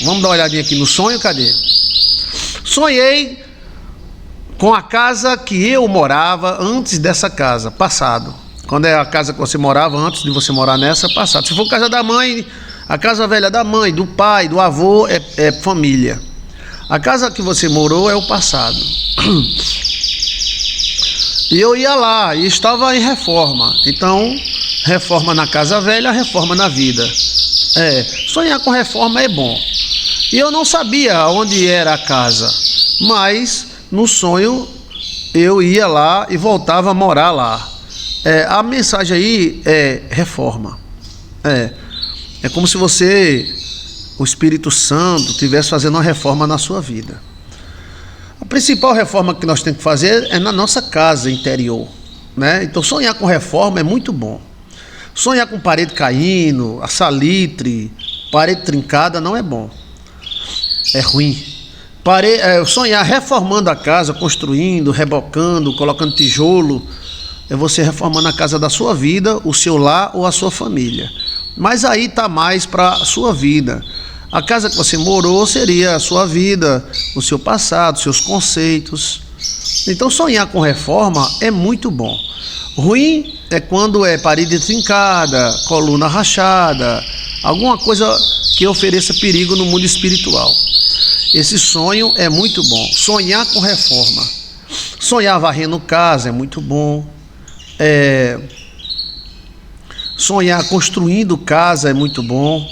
Vamos dar uma olhadinha aqui no sonho, cadê? Sonhei com a casa que eu morava antes dessa casa, passado. Quando é a casa que você morava antes de você morar nessa, passado. Se for a casa da mãe, a casa velha da mãe, do pai, do avô, é família. A casa que você morou é o passado. E eu ia lá e estava em reforma. Então, reforma na casa velha, reforma na vida. Sonhar com reforma é bom. E eu não sabia onde era a casa, mas no sonho eu ia lá e voltava a morar lá. A mensagem aí é reforma. É como se o Espírito Santo estivesse fazendo uma reforma na sua vida. A principal reforma que nós temos que fazer é na nossa casa interior, né? Então sonhar com reforma é muito bom. Sonhar com parede caindo, a salitre, parede trincada não é bom. É ruim. Sonhar reformando a casa, construindo, rebocando, colocando tijolo, é você reformando a casa da sua vida, o seu lar ou a sua família. Mas aí está mais para a sua vida. A casa que você morou seria a sua vida, o seu passado, seus conceitos. Então sonhar com reforma é muito bom. Ruim é quando é parede trincada, coluna rachada, alguma coisa que ofereça perigo no mundo espiritual. Esse sonho é muito bom. Sonhar com reforma. Sonhar varrendo casa é muito bom. Sonhar construindo casa é muito bom.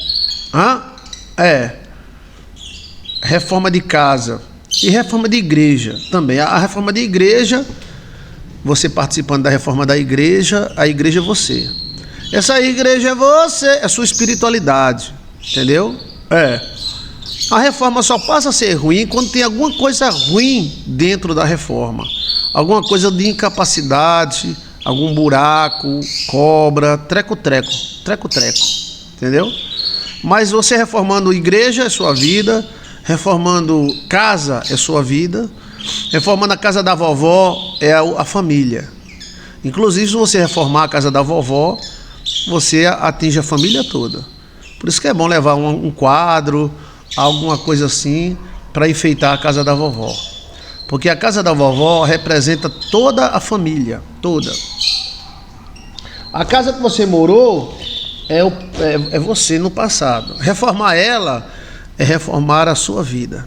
Reforma de casa e reforma de igreja também. A reforma de igreja, você participando da reforma da igreja, a igreja é você. Essa igreja é você, é a sua espiritualidade, entendeu? A reforma só passa a ser ruim quando tem alguma coisa ruim dentro da reforma. Alguma coisa de incapacidade, algum buraco, cobra, treco-treco, entendeu? Mas você reformando igreja é sua vida, reformando casa é sua vida, reformando a casa da vovó é a família. Inclusive, se você reformar a casa da vovó, você atinge a família toda. Por isso que é bom levar um quadro, alguma coisa assim, para enfeitar a casa da vovó. Porque a casa da vovó representa toda a família, toda. A casa que você morou é você no passado. Reformar ela é reformar a sua vida.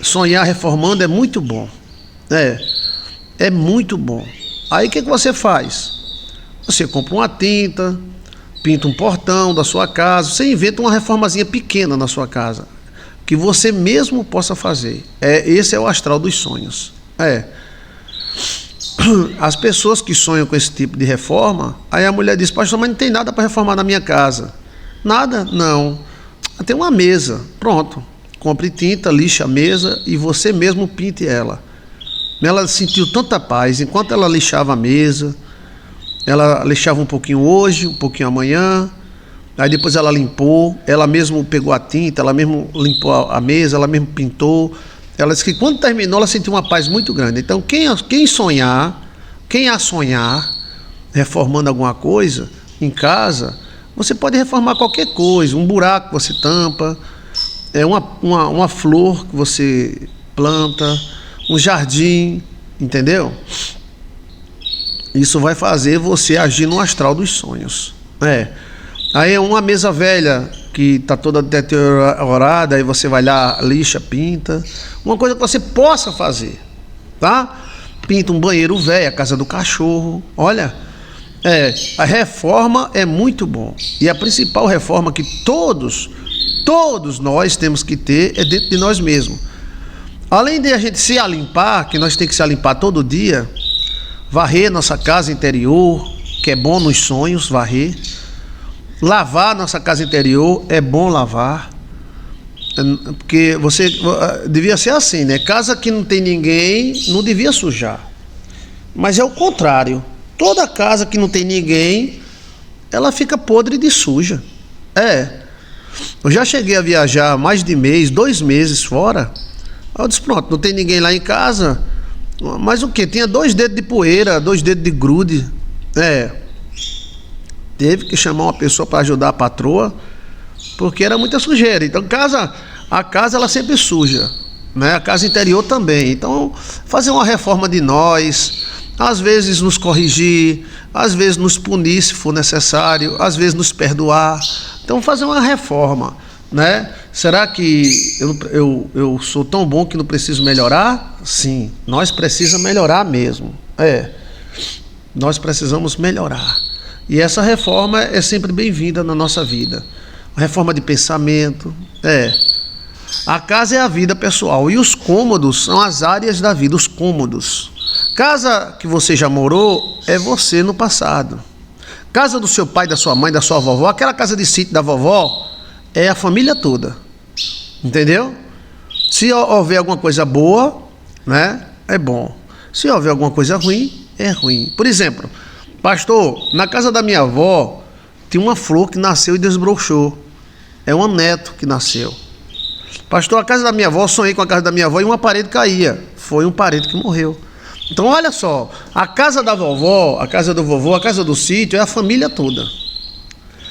Sonhar reformando é muito bom. É muito bom. Aí o que você faz? Você compra uma tinta, pinta um portão da sua casa, você inventa uma reformazinha pequena na sua casa, que você mesmo possa fazer. Esse é o astral dos sonhos. As pessoas que sonham com esse tipo de reforma, aí a mulher diz: pastor, mas não tem nada para reformar na minha casa. Nada? Não. Tem uma mesa, pronto. Compre tinta, lixe a mesa e você mesmo pinte ela. Ela sentiu tanta paz enquanto ela lixava a mesa. Ela lixava um pouquinho hoje, um pouquinho amanhã. Aí depois ela limpou, ela mesmo pegou a tinta, ela mesmo limpou a mesa, ela mesmo pintou. Ela disse que quando terminou, ela sentiu uma paz muito grande. Então, quem sonhar reformando alguma coisa em casa, você pode reformar qualquer coisa. Um buraco que você tampa, uma flor que você planta, um jardim, entendeu? Isso vai fazer você agir no astral dos sonhos. Aí uma mesa velha que está toda deteriorada, aí você vai lá, lixa, pinta. Uma coisa que você possa fazer, tá? Pinta um banheiro velho, a casa do cachorro. Olha, a reforma é muito bom. E a principal reforma que todos nós temos que ter é dentro de nós mesmos. Além de a gente se limpar, que nós temos que se limpar todo dia, varrer nossa casa interior, que é bom nos sonhos, varrer. Lavar nossa casa interior, é bom lavar. Porque você devia ser assim, né? Casa que não tem ninguém, não devia sujar. Mas é o contrário. Toda casa que não tem ninguém, ela fica podre de suja. Eu já cheguei a viajar mais de mês, 2 meses fora. Eu disse, pronto, não tem ninguém lá em casa. Mas o quê? Tinha 2 dedos de poeira, 2 dedos de grude. Teve que chamar uma pessoa para ajudar a patroa. porque era muita sujeira. Então a casa ela sempre suja, né? A casa interior também. Então fazer uma reforma de nós, às vezes nos corrigir, às vezes nos punir se for necessário, às vezes nos perdoar. Então fazer uma reforma, né? Será que eu sou tão bom que não preciso melhorar? Sim, nós precisamos melhorar mesmo. Nós precisamos melhorar. E essa reforma é sempre bem-vinda na nossa vida. A reforma de pensamento. A casa é a vida pessoal e os cômodos são as áreas da vida, os cômodos. Casa que você já morou é você no passado. Casa do seu pai, da sua mãe, da sua vovó, aquela casa de sítio da vovó é a família toda. Entendeu? Se houver alguma coisa boa, né, é bom. Se houver alguma coisa ruim, é ruim. Por exemplo, pastor, na casa da minha avó tinha uma flor que nasceu e desbrochou. É um neto que nasceu. Pastor, a casa da minha avó, sonhei com a casa da minha avó e uma parede caía. Foi um parede que morreu. Então olha só, a casa da vovó, a casa do vovô, a casa do sítio é a família toda.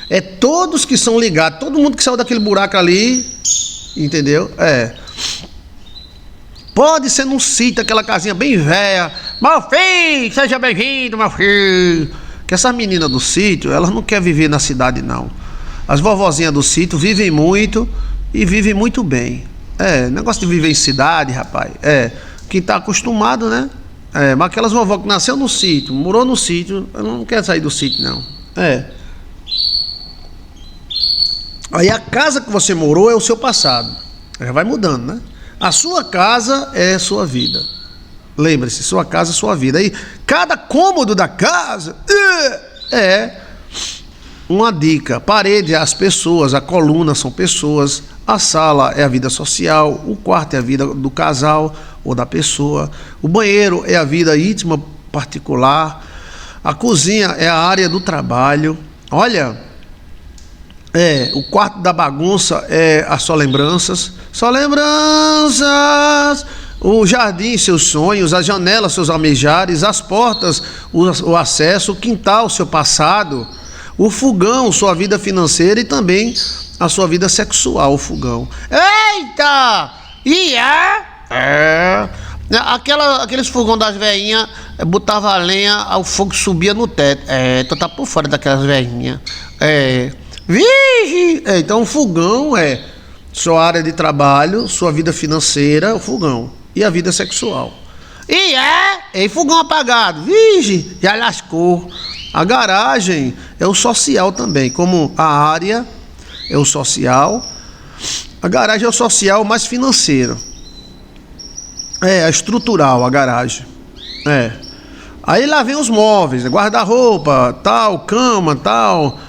É todos que são ligados, todo mundo que saiu daquele buraco ali, entendeu? Pode ser num sítio, aquela casinha bem velha. Meu filho, seja bem-vindo, meu filho. Que essas meninas do sítio, elas não querem viver na cidade, não. As vovozinhas do sítio vivem muito e vivem muito bem. Negócio de viver em cidade, rapaz. Quem tá acostumado, né? Mas aquelas vovó que nasceu no sítio, morou no sítio, eu não quero sair do sítio, não. Aí a casa que você morou é o seu passado. Já vai mudando, né? A sua casa é a sua vida. Lembre-se, sua casa é a sua vida. Aí cada cômodo da casa é uma dica. Parede é as pessoas, a coluna são pessoas, a sala é a vida social, o quarto é a vida do casal ou da pessoa, o banheiro é a vida íntima particular, a cozinha é a área do trabalho. Olha, o quarto da bagunça é as só lembranças, o jardim, seus sonhos, as janelas, seus almejares, as portas, o acesso, o quintal, seu passado, o fogão, sua vida financeira e também a sua vida sexual, o fogão. Eita! E aqueles fogão das velhinhas, botava a lenha, o fogo subia no teto. Tu tá por fora daquelas velhinhas. Vixe! Então o fogão é sua área de trabalho, sua vida financeira, o fogão. E a vida sexual. E fogão apagado. Vixe! Já lascou. A garagem é o social também, como a área é o social. A garagem é o social mais financeiro. A estrutural, a garagem. Aí lá vem os móveis, guarda-roupa, tal, cama, tal.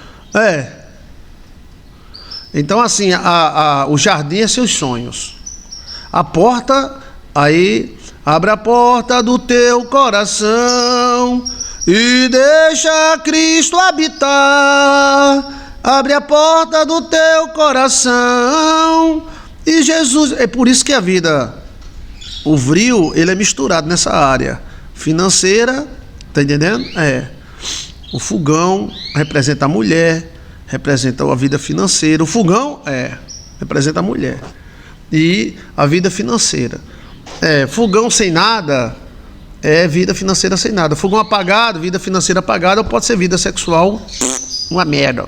Então assim, o jardim é seus sonhos. A porta, aí abre a porta do teu coração e deixa Cristo habitar. Abre a porta do teu coração e Jesus. É por isso que a vida, o vril, ele é misturado nessa área financeira, tá entendendo? O fogão representa a mulher, representa a vida financeira. O fogão representa a mulher e a vida financeira. Fogão sem nada é vida financeira sem nada. Fogão apagado, vida financeira apagada, ou pode ser vida sexual uma merda.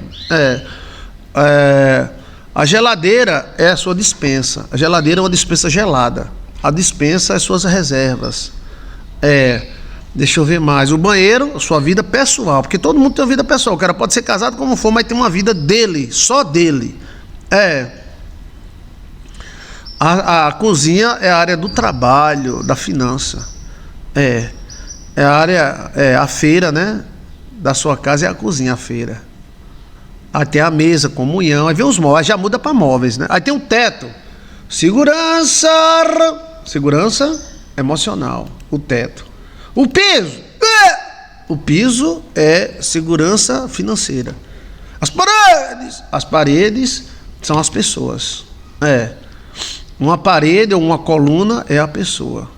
A geladeira é a sua despensa. A geladeira é uma despensa gelada. A despensa é suas reservas. Deixa eu ver mais. O banheiro, sua vida pessoal. Porque todo mundo tem uma vida pessoal. O cara pode ser casado como for, mas tem uma vida dele, só dele. A cozinha é a área do trabalho, da finança. A área, a feira, né? Da sua casa é a cozinha, a feira. Até a mesa, comunhão. Aí vem os móveis, já muda para móveis, né? Aí tem um teto. Segurança emocional, o teto. O piso. O piso é segurança financeira. As paredes são as pessoas. Uma parede ou uma coluna é a pessoa.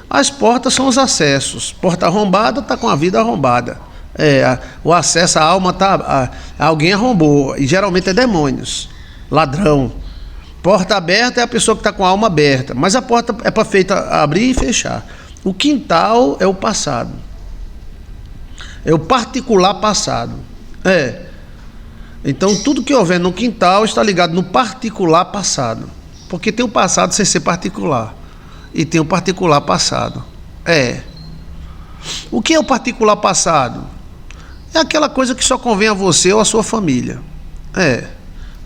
As portas são os acessos. Porta arrombada está com a vida arrombada. O acesso à alma alguém arrombou. E geralmente é demônios. ladrão. Porta aberta é a pessoa que está com a alma aberta, mas a porta é para feita abrir e fechar. O quintal é o passado, é o particular passado. Então tudo que houver no quintal está ligado no particular passado, porque tem o passado sem ser particular e tem o particular passado. O que é o particular passado? É aquela coisa que só convém a você ou a sua família.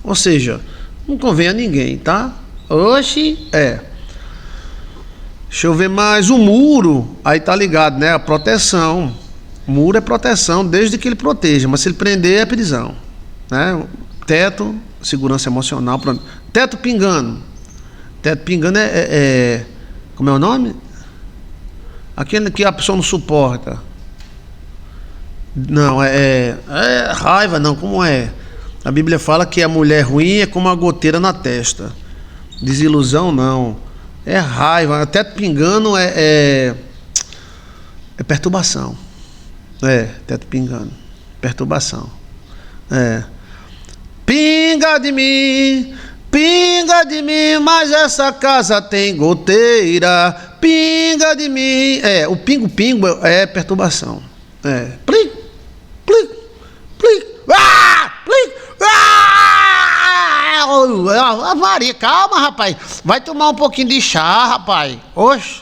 Ou seja, não convém a ninguém, tá? Oxi, Deixa eu ver mais. O muro, aí tá ligado, né? A proteção. O muro é proteção desde que ele proteja, mas se ele prender é prisão, né? Teto, segurança emocional. Teto pingando. Teto pingando como é o nome? Aquele que a pessoa não suporta. Não, raiva, não, como é? A Bíblia fala que a mulher ruim é como uma goteira na testa. Desilusão, não. É raiva. Até pingando é perturbação. Teto pingando. Perturbação. Pinga de mim, mas essa casa tem goteira. Pinga de mim. O pingo-pingo é perturbação. Plim, plim, plim. Plim. Maria, calma, rapaz. Vai tomar um pouquinho de chá, rapaz. Oxe.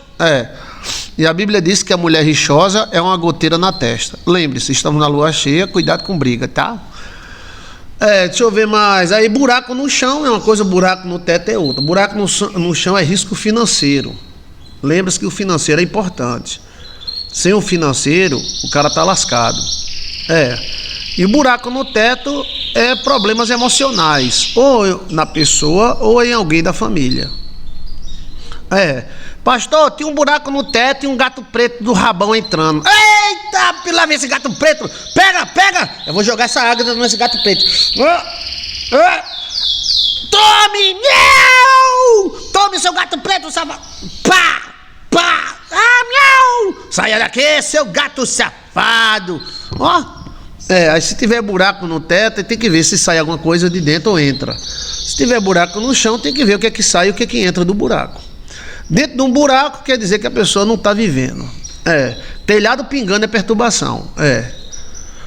E a Bíblia diz que a mulher rixosa é uma goteira na testa. Lembre-se, estamos na lua cheia, cuidado com briga, tá? Deixa eu ver mais. Aí buraco no chão é uma coisa, buraco no teto é outra. Buraco no chão é risco financeiro. Lembre-se que o financeiro é importante. Sem o financeiro, o cara tá lascado. E buraco no teto é problemas emocionais, ou na pessoa ou em alguém da família. Pastor, tinha um buraco no teto e um gato preto do rabão entrando. Eita, pela vez esse gato preto. Pega. Eu vou jogar essa água nesse gato preto. Tome, meu! Tome, seu gato preto, safado. Pá! Miau! Saia daqui, seu gato safado. Aí se tiver buraco no teto, tem que ver se sai alguma coisa de dentro ou entra. Se tiver buraco no chão, tem que ver o que é que sai e o que é que entra do buraco. Dentro de um buraco quer dizer que a pessoa não está vivendo. Telhado pingando é perturbação.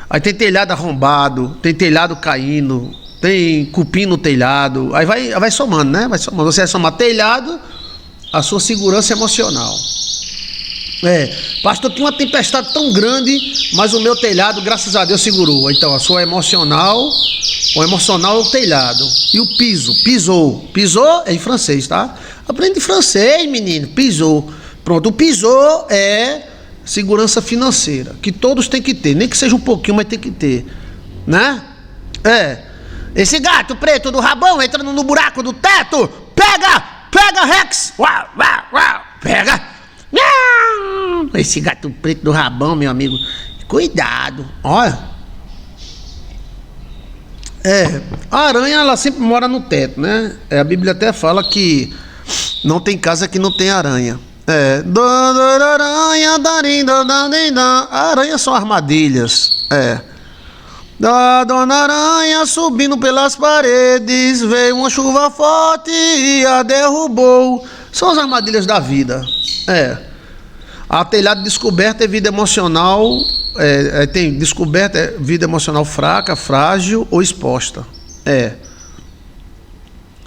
Aí tem telhado arrombado, tem telhado caindo, tem cupim no telhado. Aí vai somando, né? Vai somando. Você vai somar telhado, a sua segurança emocional. Pastor, tinha uma tempestade tão grande, mas o meu telhado, graças a Deus, segurou. Então, a sua emocional, o emocional é o telhado. E o piso, pisou. Pisou é em francês, tá? Aprende francês, menino, pisou. Pronto, o pisou é segurança financeira, que todos têm que ter, nem que seja um pouquinho, mas tem que ter, né? Esse gato preto do rabão entrando no buraco do teto, pega, Rex, pega. Esse gato preto do rabão, meu amigo, cuidado. Olha, a aranha, ela sempre mora no teto, né? A Bíblia até fala que não tem casa que não tem aranha. Aranhas são armadilhas. Da Dona Aranha subindo pelas paredes, veio uma chuva forte e a derrubou. São as armadilhas da vida. A telhado descoberto é vida emocional. Tem descoberta é vida emocional fraca, frágil ou exposta.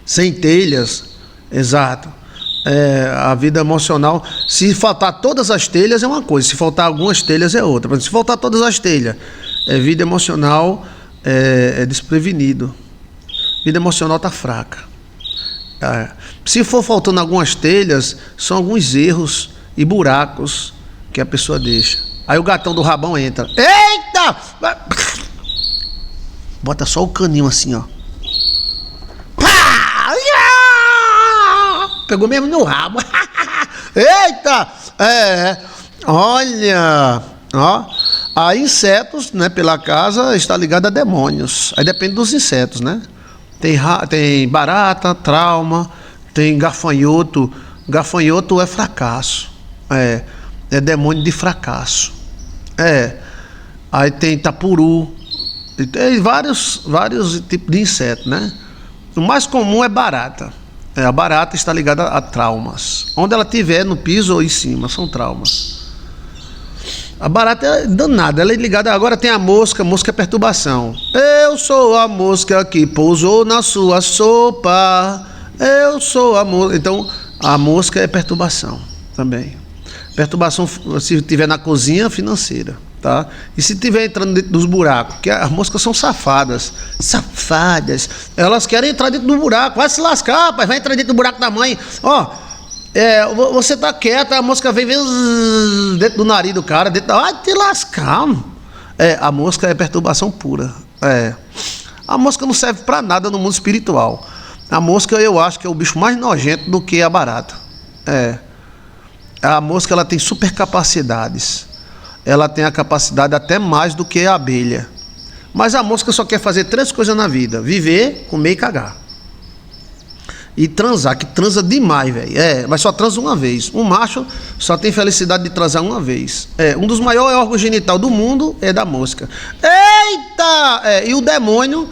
Sem telhas, exato. A vida emocional, se faltar todas as telhas é uma coisa, se faltar algumas telhas é outra. Se faltar todas as telhas, vida emocional é desprevenido. Vida emocional está fraca. Se for faltando algumas telhas, são alguns erros e buracos que a pessoa deixa. Aí o gatão do rabão entra. Eita! Bota só o caninho assim, ó. Pá! Pegou mesmo no rabo. Eita! Olha, ó. Há insetos, né, pela casa, está ligado a demônios. Aí depende dos insetos, né? Tem barata, trauma, tem gafanhoto. Gafanhoto é fracasso. É demônio de fracasso. Aí tem tapuru. Tem vários tipos de inseto, né? O mais comum é barata. A barata está ligada a traumas. Onde ela estiver, no piso ou em cima, são traumas. A barata é danada, ela é ligada. Agora tem a mosca é perturbação. Eu sou a mosca que pousou na sua sopa. Eu sou a mosca. Então, a mosca é perturbação também. Perturbação, se estiver na cozinha, financeira, tá? E se estiver entrando dentro dos buracos, que as moscas são safadas. Safadas. Elas querem entrar dentro do buraco. Vai se lascar, rapaz, vai entrar dentro do buraco da mãe. Você tá quieta, a mosca vem dentro do nariz do cara, vai te lascar. A mosca é perturbação pura. A mosca não serve para nada no mundo espiritual. A mosca, eu acho que é o bicho mais nojento do que a barata. A mosca, ela tem super capacidades. Ela tem a capacidade até mais do que a abelha. Mas a mosca só quer fazer 3 coisas na vida: viver, comer e cagar. E transar, que transa demais, velho. Mas só transa uma vez. Um macho só tem felicidade de transar uma vez. Um dos maiores órgãos genital do mundo é da mosca. Eita! E o demônio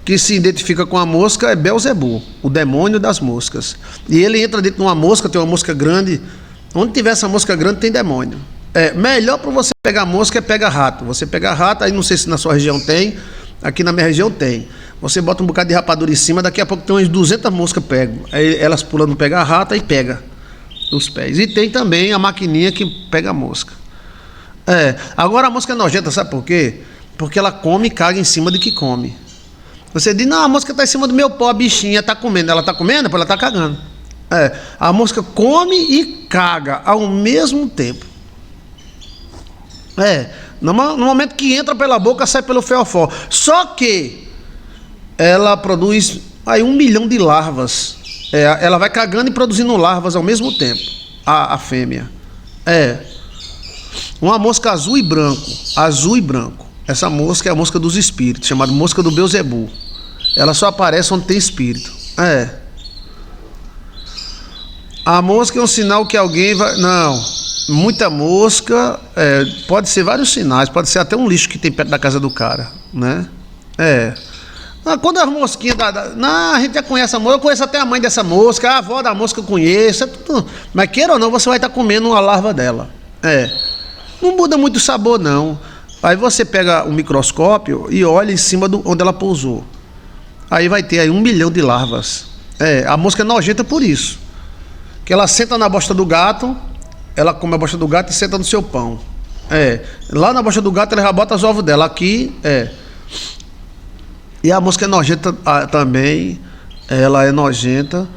que se identifica com a mosca é Belzebu, o demônio das moscas. E ele entra dentro de uma mosca, tem uma mosca grande. Onde tiver essa mosca grande tem demônio. Melhor para você pegar mosca é pegar rato. Você pega rato, aí não sei se na sua região tem, aqui na minha região tem. Você bota um bocado de rapadura em cima, daqui a pouco tem umas 200 moscas pegam. Aí elas pulando pegar rato e pega os pés. E tem também a maquininha que pega a mosca. Agora a mosca é nojenta, sabe por quê? Porque ela come e caga em cima de que come. Você diz, não, a mosca está em cima do meu pó, a bichinha está comendo. Ela está comendo, ela está cagando. A mosca come e caga ao mesmo tempo. No momento que entra pela boca, sai pelo fiofó. Só que ela produz aí 1 milhão de larvas. Ela vai cagando e produzindo larvas ao mesmo tempo. A fêmea. Uma mosca azul e branco. Azul e branco. Essa mosca é a mosca dos espíritos, chamada mosca do Belzebu. Ela só aparece onde tem espírito. A mosca é um sinal que alguém vai... Não, muita mosca, pode ser vários sinais, pode ser até um lixo que tem perto da casa do cara, né? Quando as mosquinhas não, a gente já conhece a mosca, eu conheço até a mãe dessa mosca, a avó da mosca eu conheço, tudo, mas queira ou não, você vai estar comendo uma larva dela. Não muda muito o sabor, não. Aí você pega o microscópio e olha em cima onde ela pousou. Aí vai ter aí 1 milhão de larvas. A mosca é nojenta por isso. Que ela senta na bosta do gato, ela come a bosta do gato e senta no seu pão. Lá na bosta do gato ela já bota os ovos dela. Aqui, E a mosca é nojenta também. Ela é nojenta.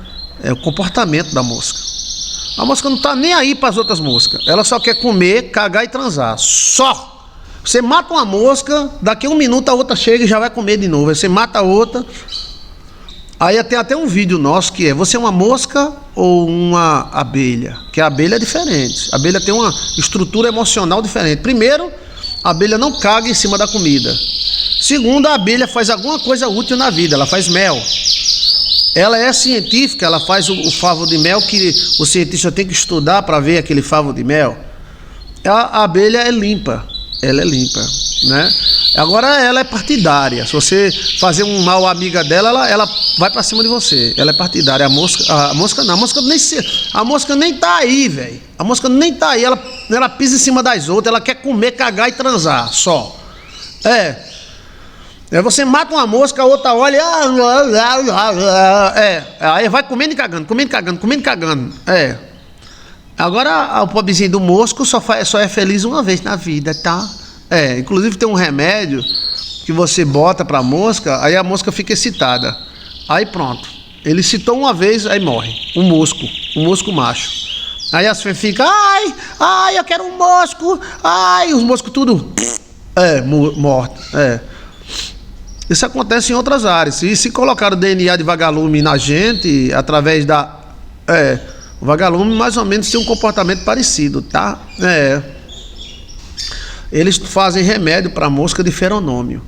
É o comportamento da mosca. A mosca não está nem aí para as outras moscas. Ela só quer comer, cagar e transar. Só! Você mata uma mosca, daqui a 1 minuto a outra chega e já vai comer de novo. Aí você mata a outra. Aí tem até um vídeo nosso que você é uma mosca ou uma abelha? Que a abelha é diferente. A abelha tem uma estrutura emocional diferente. Primeiro, a abelha não caga em cima da comida. Segundo, a abelha faz alguma coisa útil na vida. Ela faz mel. Ela é científica, ela faz o favo de mel que o cientista tem que estudar para ver aquele favo de mel. A abelha é limpa. Ela é limpa, né? Agora ela é partidária. Se você fazer um mal à amiga dela, ela vai para cima de você. Ela é partidária. A mosca não. A mosca nem tá aí, velho. A mosca nem tá aí. Ela pisa em cima das outras. Ela quer comer, cagar e transar. Só. Você mata uma mosca, a outra olha. Aí vai comendo e cagando, comendo e cagando, comendo e cagando. Agora o pobrezinho do mosco só é feliz uma vez na vida, tá? Inclusive tem um remédio que você bota pra mosca, aí a mosca fica excitada. Aí pronto. Ele excitou uma vez, aí morre. Um mosco macho. Aí as fêmeas ficam, ai, eu quero um mosco. Ai, os moscos tudo mortos. Isso acontece em outras áreas. E se colocar o DNA de vagalume na gente, através da... O vagalume mais ou menos tem um comportamento parecido, tá? Eles fazem remédio para mosca de feronômio.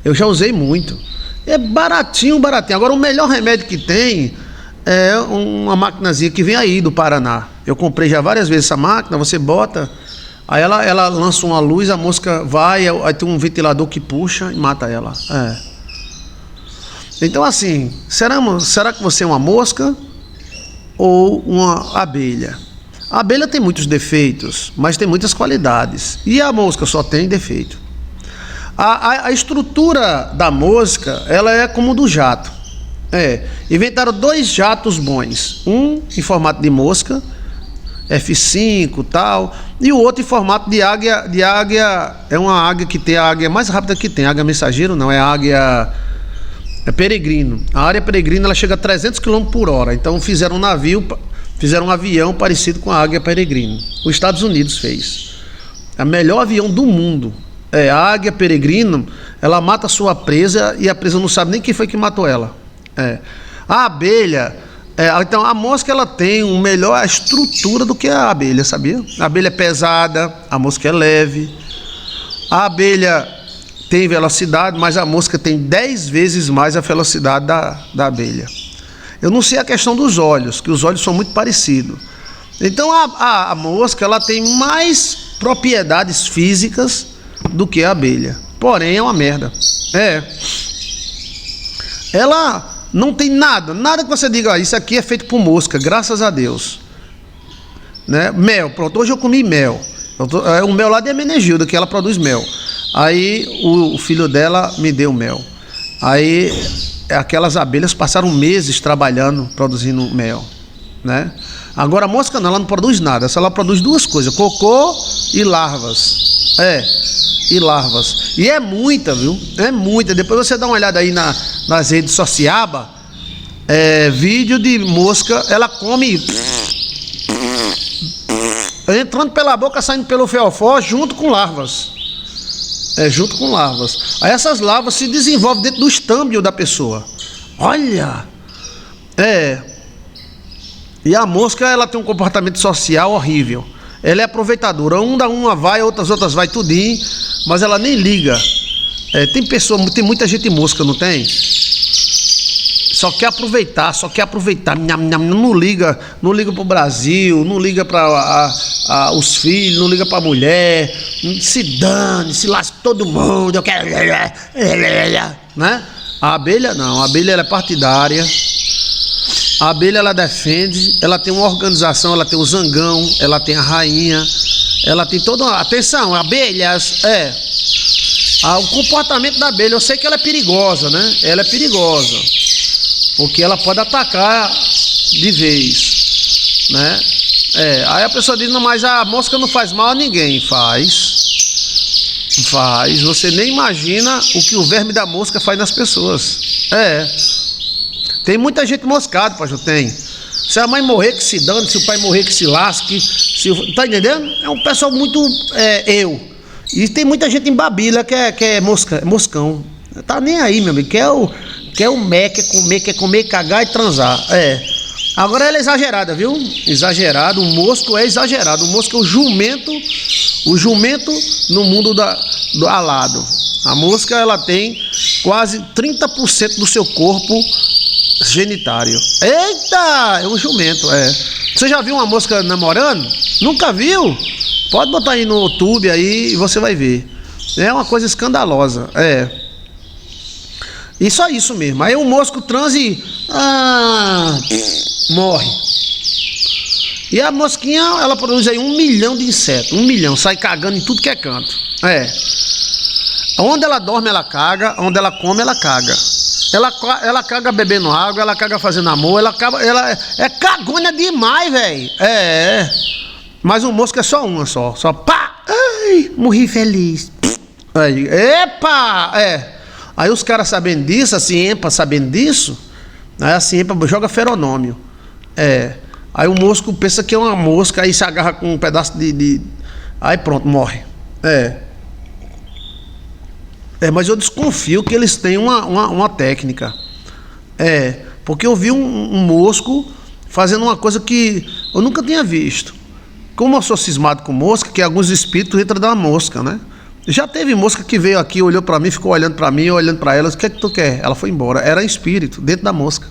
Eu já usei muito. É baratinho. Agora o melhor remédio que tem é uma maquinazinha que vem aí do Paraná. Eu comprei já várias vezes essa máquina, você bota, aí ela lança uma luz, a mosca vai, aí tem um ventilador que puxa e mata ela. Então assim, será que você é uma mosca ou uma abelha? A abelha tem muitos defeitos, mas tem muitas qualidades. E a mosca só tem defeito. A estrutura da mosca, ela é como do jato. Inventaram 2 jatos bons. Um em formato de mosca, F5 tal, e o outro em formato de águia. É uma águia que tem a águia mais rápida que tem. A águia mensageiro não, é a águia peregrino. A águia peregrina ela chega a 300 km por hora. Então fizeram um avião parecido com a águia peregrino. Os Estados Unidos fez. É o melhor avião do mundo. A águia peregrino, ela mata a sua presa e a presa não sabe nem quem foi que matou ela. A abelha, então a mosca ela tem uma melhor estrutura do que a abelha, sabia? A abelha é pesada, a mosca é leve. A abelha tem velocidade, mas a mosca tem 10 vezes mais a velocidade da abelha. Eu não sei a questão dos olhos, que os olhos são muito parecidos. Então a mosca ela tem mais propriedades físicas do que a abelha. Porém é uma merda. Ela não tem nada que você diga, isso aqui é feito por mosca, graças a Deus. Né? Mel, pronto, hoje eu comi mel. O mel lá de Hermenegilda, que ela produz mel. Aí o filho dela me deu mel. Aí aquelas abelhas passaram meses trabalhando, produzindo mel, né? Agora a mosca não, ela não produz nada, só ela produz 2 coisas, cocô e larvas. E larvas. E é muita, viu? É muita. Depois você dá uma olhada aí nas redes sociais, vídeo de mosca, ela come entrando pela boca, saindo pelo fiofó, junto com larvas. Junto com larvas. Aí essas larvas se desenvolvem dentro do estâmbio da pessoa. Olha! E a mosca, ela tem um comportamento social horrível. Ela é aproveitadora. Uma vai, outras vai tudinho, mas ela nem liga. Tem muita gente mosca, não tem? Só quer aproveitar. Não liga pro Brasil, não liga para os filhos, não liga para a mulher, se dane, se lasca todo mundo, eu quero, né? A abelha não, a abelha ela é partidária. A abelha ela defende, ela tem uma organização, ela tem o zangão, ela tem a rainha, ela tem toda uma... Atenção, abelhas, o comportamento da abelha, eu sei que ela é perigosa, né? Ela é perigosa, porque ela pode atacar de vez, né? Aí a pessoa diz, não, mas a mosca não faz mal a ninguém. Faz, você nem imagina o que o verme da mosca faz nas pessoas. Tem muita gente moscada, pastor, tem. Se a mãe morrer que se dane, se o pai morrer que se lasque, tá entendendo? É um pessoal muito e tem muita gente em Babila que é moscão. Tá nem aí, meu amigo, quer o mé, quer comer, cagar e transar. Agora ela é exagerada, viu? Exagerado, o mosco é exagerado. O mosco é o jumento no mundo do alado. A mosca, ela tem quase 30% do seu corpo genitário. Eita, é um jumento, Você já viu uma mosca namorando? Nunca viu? Pode botar aí no YouTube aí e você vai ver. É uma coisa escandalosa, E só isso mesmo. Aí o mosco transa e morre. E a mosquinha, ela produz aí 1 milhão de insetos. 1 milhão, sai cagando em tudo que é canto. Onde ela dorme, ela caga. Onde ela come, ela caga. Ela caga bebendo água, ela caga fazendo amor, ela é cagona demais, velho. Mas o mosco é só uma só pá! Ai, morri feliz. Epa! Aí os caras sabendo disso, a Ciempa sabendo disso, aí a Ciempa joga feronômio. Aí o mosco pensa que é uma mosca, aí se agarra com um pedaço de... Aí pronto, morre. Mas eu desconfio que eles têm uma técnica. Porque eu vi um mosco fazendo uma coisa que eu nunca tinha visto. Como eu sou cismado com mosca, que alguns espíritos entram da mosca, né? Já teve mosca que veio aqui, olhou para mim, ficou olhando para mim, olhando para ela. O que é que tu quer? Ela foi embora. Era espírito, dentro da mosca.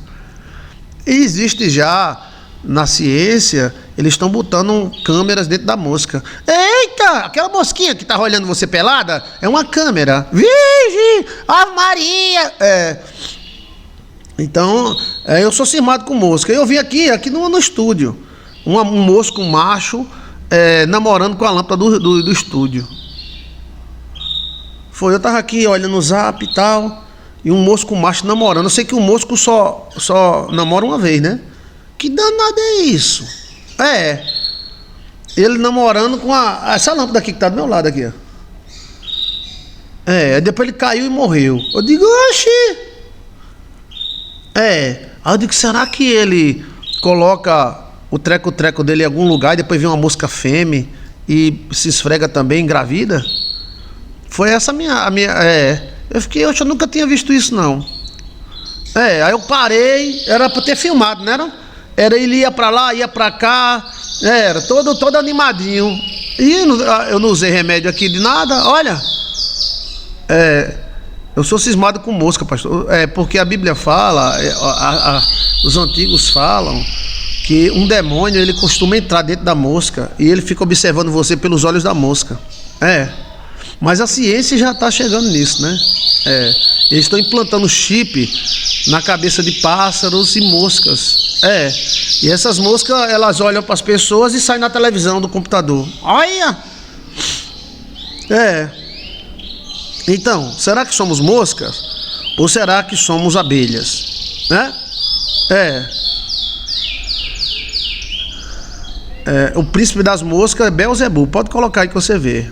E existe já, na ciência, eles estão botando câmeras dentro da mosca. Eita, aquela mosquinha que tá olhando você pelada, é uma câmera. Virgem, Ave Maria. Então, eu sou cismado com mosca. Eu vi aqui no estúdio, um mosco macho namorando com a lâmpada do estúdio. Eu tava aqui olhando o zap e tal, e um mosco macho namorando. Eu sei que o mosco só namora uma vez, né? Que danado é isso? Ele namorando com essa lâmpada aqui que tá do meu lado aqui, ó. Depois ele caiu e morreu. Eu digo, oxi! Aí eu digo, será que ele coloca o treco dele em algum lugar e depois vem uma mosca fêmea e se esfrega também, engravida? Foi essa a minha. Eu fiquei, eu nunca tinha visto isso, não. Aí eu parei, era pra ter filmado, né? Ele ia pra lá, ia pra cá, era todo animadinho. E eu não usei remédio aqui de nada, olha. Eu sou cismado com mosca, pastor. Porque a Bíblia fala, os antigos falam que um demônio, ele costuma entrar dentro da mosca e ele fica observando você pelos olhos da mosca. Mas a ciência já está chegando nisso, né? Eles estão implantando chip na cabeça de pássaros e moscas. E essas moscas, elas olham para as pessoas e saem na televisão do computador. Olha! Então, será que somos moscas? Ou será que somos abelhas? Né? O príncipe das moscas é Belzebu. Pode colocar aí que você vê.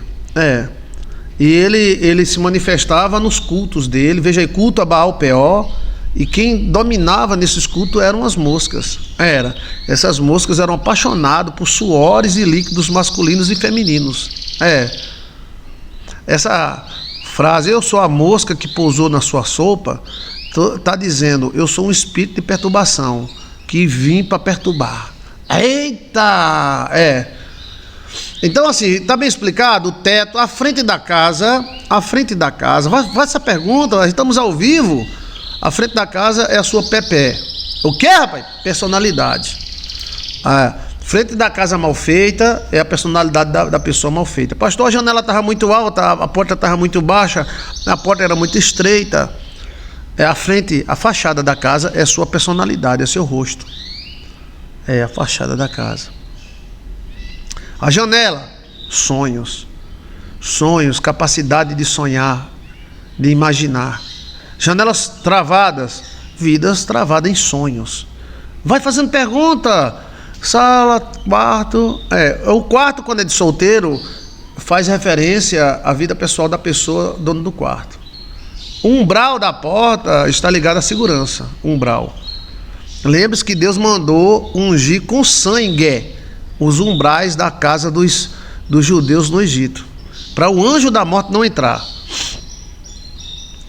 E ele se manifestava nos cultos dele. Veja aí, culto a Baal Peor. E quem dominava nesses cultos eram as moscas. Essas moscas eram apaixonadas por suores e líquidos masculinos e femininos. Essa frase, eu sou a mosca que pousou na sua sopa, está dizendo, eu sou um espírito de perturbação que vim para perturbar. Eita! Então, assim, está bem explicado, o teto, a frente da casa, vai essa pergunta, estamos ao vivo, a frente da casa é a sua Pepe. O que, rapaz? Personalidade. Frente da casa mal feita é a personalidade da pessoa mal feita. Pastor, a janela estava muito alta, a porta estava muito baixa, a porta era muito estreita. A fachada da casa é sua personalidade, é seu rosto. A fachada da casa. A janela, sonhos, capacidade de sonhar, de imaginar. Janelas travadas, vidas travadas em sonhos. Vai fazendo pergunta. Sala, quarto. O quarto, quando é de solteiro, faz referência à vida pessoal da pessoa, dono do quarto. O umbral da porta está ligado à segurança. Umbral. Lembre-se que Deus mandou ungir com sangue os umbrais da casa dos judeus no Egito, para o anjo da morte não entrar.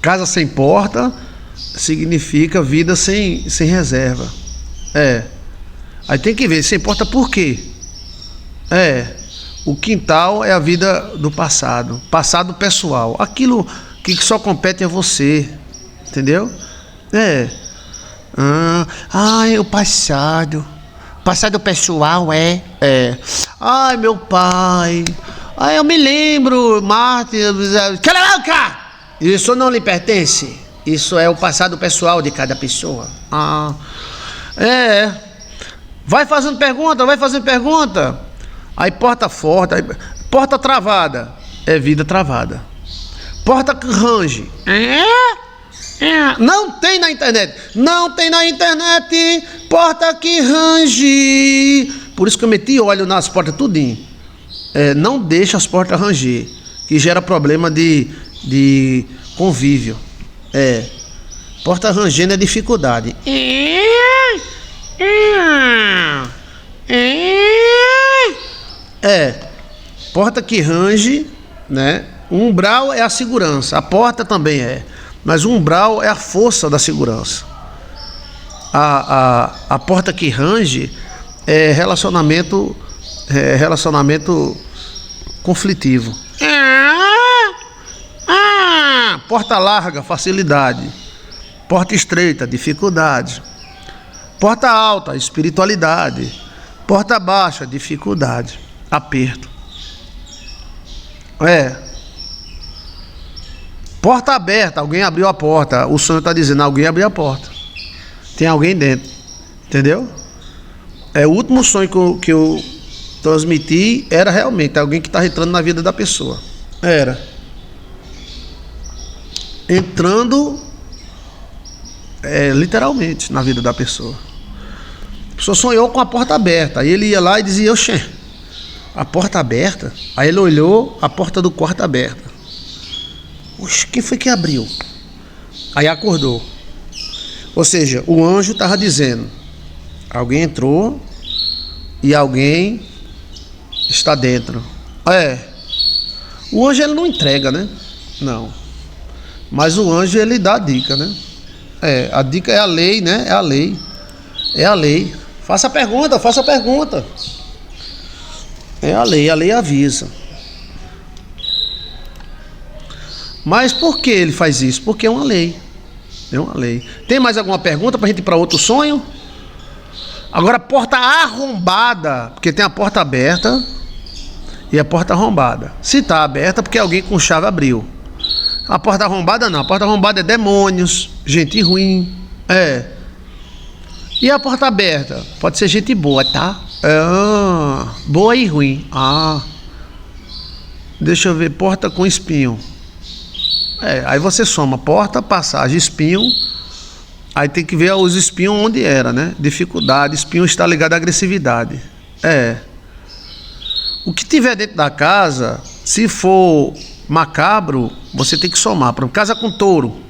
Casa sem porta significa vida sem reserva. Aí tem que ver, sem porta por quê? O quintal é a vida do passado pessoal, aquilo que só compete a você, entendeu? O passado pessoal ai, meu pai, eu me lembro, Martin, cala! Isso não lhe pertence, isso é o passado pessoal de cada pessoa. Vai fazendo pergunta. Aí porta forte, porta travada, é vida travada. Porta que range, não tem na internet. Porta que range. Por isso que eu meti óleo nas portas tudinho. Não deixa as portas ranger, que gera problema de convívio. Porta rangendo é dificuldade. Porta que range, né? O umbral é a segurança, a porta também mas o umbral é a força da segurança. A porta que range é relacionamento conflitivo. Porta larga, facilidade. Porta estreita, dificuldade. Porta alta, espiritualidade. Porta baixa, dificuldade, aperto. Porta aberta, alguém abriu a porta. O sonho está dizendo, alguém abriu a porta. Tem alguém dentro. Entendeu? O último sonho que eu transmiti era realmente alguém que estava entrando na vida da pessoa. Era. Entrando literalmente na vida da pessoa. A pessoa sonhou com a porta aberta. Aí ele ia lá e dizia, oxê, a porta aberta? Aí ele olhou, a porta do quarto aberta. Oxe, quem foi que abriu? Aí acordou. Ou seja, o anjo estava dizendo, alguém entrou e alguém está dentro. O anjo ele não entrega, né? Não. Mas o anjo ele dá a dica, né? A dica é a lei, né? É a lei. É a lei. Faça a pergunta. É a lei avisa. Mas por que ele faz isso? Porque é uma lei. É uma lei. Tem mais alguma pergunta pra gente ir para outro sonho? Agora, porta arrombada, porque tem a porta aberta e a porta arrombada. Se está aberta, porque alguém com chave abriu. A porta arrombada não. A porta arrombada é demônios, gente ruim. E a porta aberta? Pode ser gente boa, tá? Boa e ruim. Deixa eu ver. Porta com espinho. Aí você soma porta, passagem, espinho. Aí tem que ver os espinhos onde era, né? Dificuldade. Espinho está ligado à agressividade. O que tiver dentro da casa, se for macabro, você tem que somar. Por exemplo, casa com touro.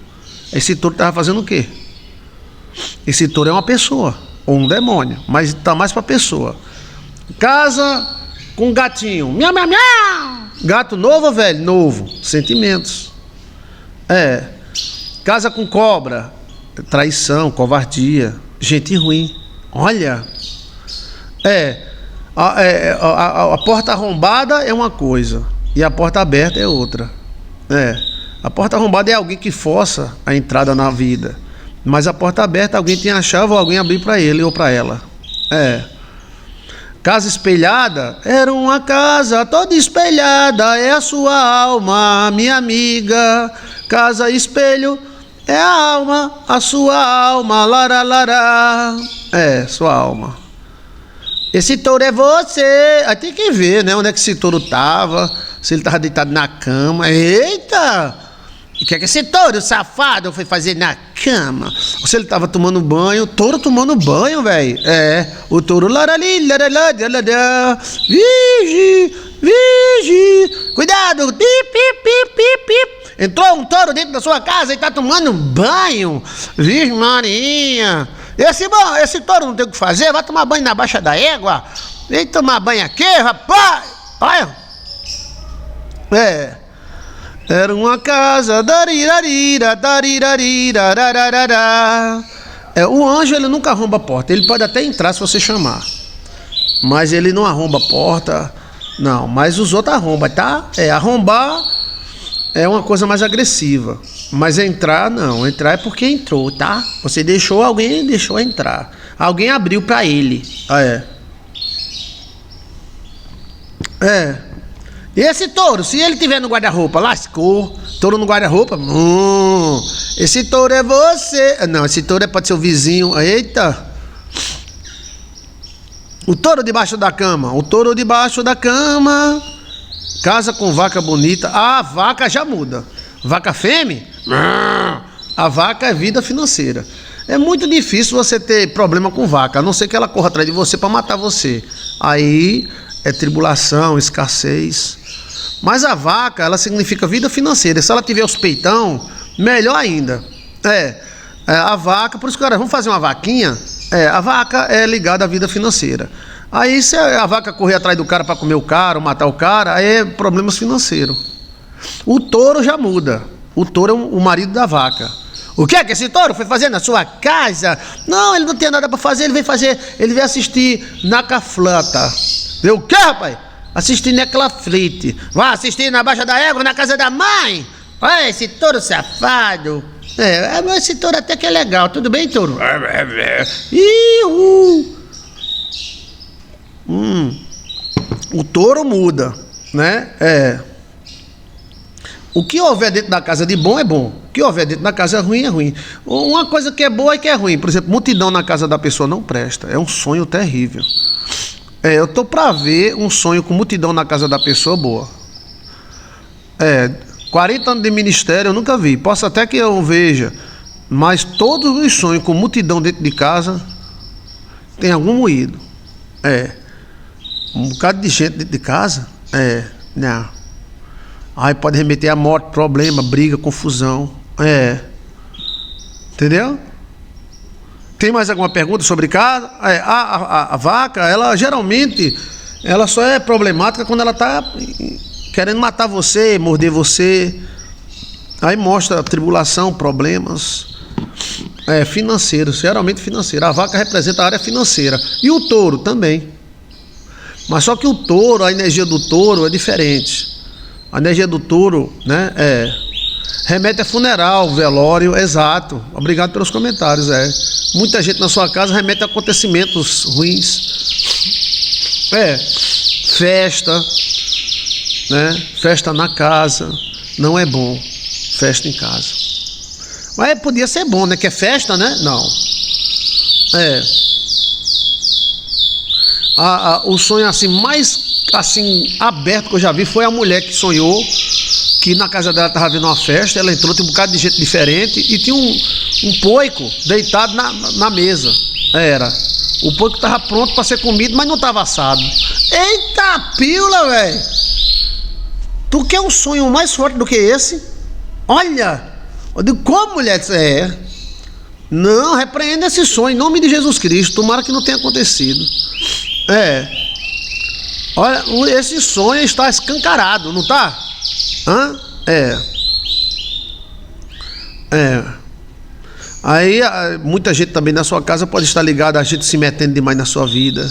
Esse touro estava fazendo o quê? Esse touro é uma pessoa ou um demônio, mas está mais para pessoa. Casa com gatinho. Miau, miau, miau. Gato novo ou velho? Novo. Sentimentos. Casa com cobra. Traição, covardia, gente ruim. Olha. A porta arrombada é uma coisa e a porta aberta é outra. A porta arrombada é alguém que força a entrada na vida, mas a porta aberta alguém tem a chave ou alguém abrir para ele ou para ela. Casa espelhada era uma casa toda espelhada, é a sua alma, minha amiga. Casa espelho é a alma, a sua alma, lara, lara. Sua alma. Esse touro é você. Aí tem que ver, né? Onde é que esse touro tava. Se ele tava deitado na cama. Eita! O que é que esse touro safado foi fazer na cama? Ou se ele tava tomando banho. Touro tomando banho, velho. O touro larali, laralá, laralá. Vigi, vigi. Cuidado. Pip, pip, pip, pip, pip. Entrou um touro dentro da sua casa e tá tomando banho. Virgem Maria. Esse touro não tem o que fazer. Vai tomar banho na baixa da égua. Vem tomar banho aqui, rapaz. Olha. Era uma casa. Darirarira, darirarira, rararara. O anjo ele nunca arromba a porta. Ele pode até entrar se você chamar, mas ele não arromba a porta. Não, mas os outros arrombam, tá? Arrombar é uma coisa mais agressiva. Mas entrar, não. Entrar é porque entrou, tá? Você deixou, alguém deixou entrar. Alguém abriu pra ele. E esse touro, se ele tiver no guarda-roupa, lascou. Touro no guarda-roupa. Esse touro é você. Não, esse touro pode ser o vizinho. Eita. O touro debaixo da cama. O touro debaixo da cama. Casa com vaca bonita. A vaca já muda. Vaca fêmea? A vaca é vida financeira. É muito difícil você ter problema com vaca, a não ser que ela corra atrás de você para matar você. Aí é tribulação, escassez. Mas a vaca, ela significa vida financeira. Se ela tiver os peitão, melhor ainda. A vaca, por isso que, cara, vamos fazer uma vaquinha. A vaca é ligada à vida financeira. Aí se a vaca correr atrás do cara para comer o cara, ou matar o cara, aí é problemas financeiros. O touro já muda. O touro é o marido da vaca. O que é que esse touro foi fazer na sua casa? Não, ele não tem nada para fazer, ele veio assistir Nacaflata. Vê o quê, rapaz? Assistir Neclaflite. Vai assistir na Baixa da Égua, na casa da mãe. Olha esse touro safado. Mas esse touro até que é legal. Tudo bem, touro? O touro muda, né? O que houver dentro da casa de bom é bom. O que houver dentro da casa é ruim, é ruim. Uma coisa que é boa e que é ruim. Por exemplo, multidão na casa da pessoa não presta. É um sonho terrível. Eu estou para ver um sonho com multidão na casa da pessoa boa. 40 anos de ministério eu nunca vi. Posso até que eu veja, mas todos os sonhos com multidão dentro de casa tem algum moído. Um bocado de gente dentro de casa. Não. Aí pode remeter a morte, problema, briga, confusão. Entendeu? Tem mais alguma pergunta sobre casa? A vaca, ela geralmente, ela só é problemática quando ela está querendo matar você, morder você. Aí mostra tribulação, problemas financeiros, geralmente financeiro. A vaca representa a área financeira. E o touro também. Mas só que o touro, a energia do touro é diferente. A energia do touro, né, remete a funeral, velório, exato. Obrigado pelos comentários, Muita gente na sua casa remete a acontecimentos ruins. Festa, né? Festa na casa, não é bom. Festa em casa. Mas podia ser bom, né? Que é festa, né? Não. O sonho assim, mais assim, aberto que eu já vi foi a mulher que sonhou que na casa dela estava havendo uma festa, ela entrou, tinha um bocado de gente diferente e tinha um porco deitado na mesa. O porco estava pronto para ser comido, mas não estava assado. Eita pila, velho! Tu quer um sonho mais forte do que esse? Olha! Eu digo, como, mulher? Não, repreenda esse sonho em nome de Jesus Cristo. Tomara que não tenha acontecido. Olha, esse sonho está escancarado, não está? Aí muita gente também na sua casa pode estar ligada a gente se metendo demais na sua vida.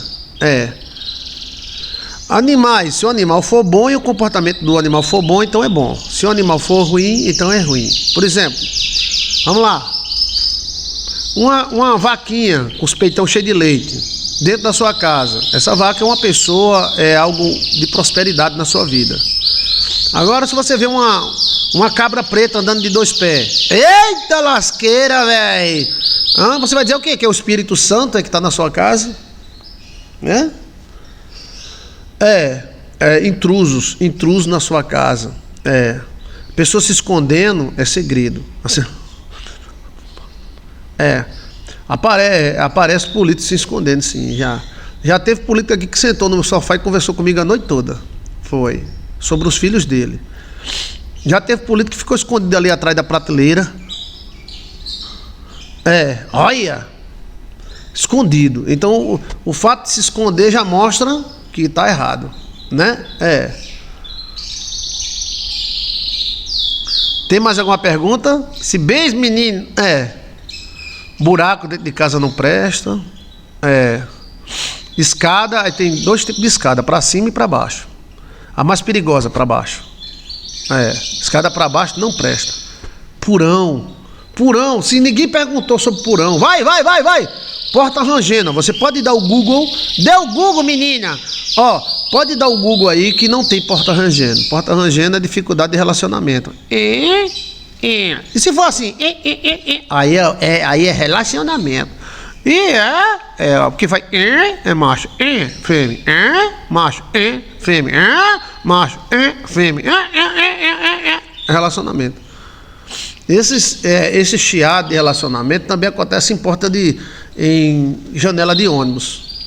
Animais, se o animal for bom e o comportamento do animal for bom, então é bom. Se o animal for ruim, então é ruim. Por exemplo, vamos lá, uma vaquinha com os peitão cheios de leite dentro da sua casa. Essa vaca é uma pessoa, é algo de prosperidade na sua vida. Agora, se você vê uma cabra preta andando de 2 pés, eita lasqueira, velho! Você vai dizer o quê? Que é o Espírito Santo que está na sua casa? Intrusos na sua casa. Pessoas se escondendo é segredo. Assim, aparece político se escondendo, sim. Já teve político aqui que sentou no sofá e conversou comigo a noite toda. Foi. Sobre os filhos dele. Já teve político que ficou escondido ali atrás da prateleira. Olha. Escondido. Então o fato de se esconder já mostra que está errado, né? Tem mais alguma pergunta? Se bem, menino, buraco dentro de casa não presta. Escada, aí tem 2 tipos de escada, para cima e para baixo. A mais perigosa para baixo. Escada para baixo não presta. Purão, se ninguém perguntou sobre purão, vai. Porta rangena, você pode dar o Google. Dê o Google, menina. Pode dar o Google aí que não tem porta rangena. Porta rangena é dificuldade de relacionamento. E se for assim, aí é relacionamento. Porque vai macho, fêmea, macho, fêmea, macho, fêmea, relacionamento. Esse chiado de relacionamento também acontece em janela de ônibus.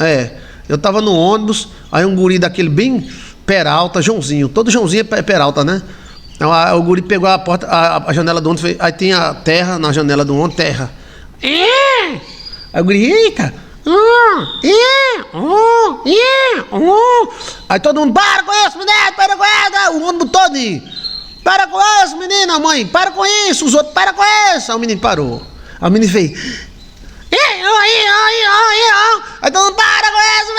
Eu tava no ônibus, aí um guri daquele bem Peralta, Joãozinho, todo Joãozinho é Peralta, né? Então, o guri pegou a porta, a janela do ônibus, aí tem a terra na janela do ônibus, terra. Aí o guri, eita! Aí todo mundo, para com isso, menino, para com isso! O ônibus todinho, para com isso, menina, mãe, para com isso, os outros, para com isso! Aí o menino parou. Aí o menino fez. Aí todo mundo, para com isso!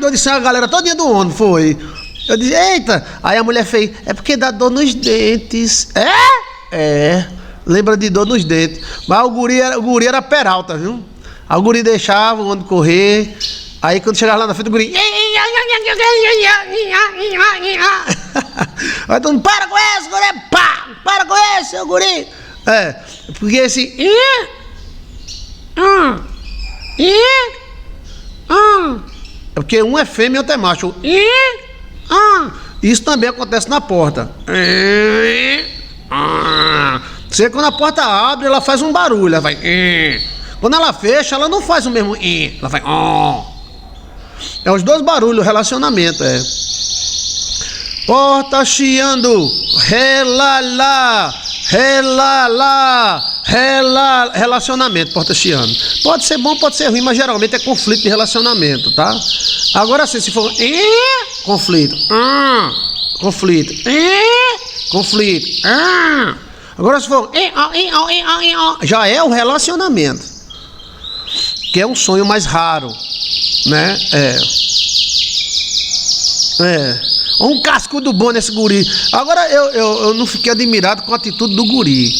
Eu disse, a galera todinha do ônibus foi. Eu disse, eita! Aí a mulher fez, é porque dá dor nos dentes. Lembra de dor nos dentes. Mas o guri era Peralta, viu? Aí o guri deixava o ônibus correr. Aí quando chegava lá na frente, o guri. Aí todo mundo, para com isso, guri! Pá! Para com isso, seu guri! Porque esse é porque um é fêmea e outro é macho. Isso também acontece na porta. Você, quando a porta abre, ela faz um barulho, ela vai. Quando ela fecha, ela não faz o mesmo. Ela vai. É os dois barulhos, relacionamento, Porta chiando, relacionamento, porta chiando. Pode ser bom, pode ser ruim, mas geralmente é conflito de relacionamento, tá? Agora sim, se for conflito, conflito, agora se for já é o relacionamento, que é um sonho mais raro, né? Um cascudo bom nesse guri. Agora eu não fiquei admirado com a atitude do guri.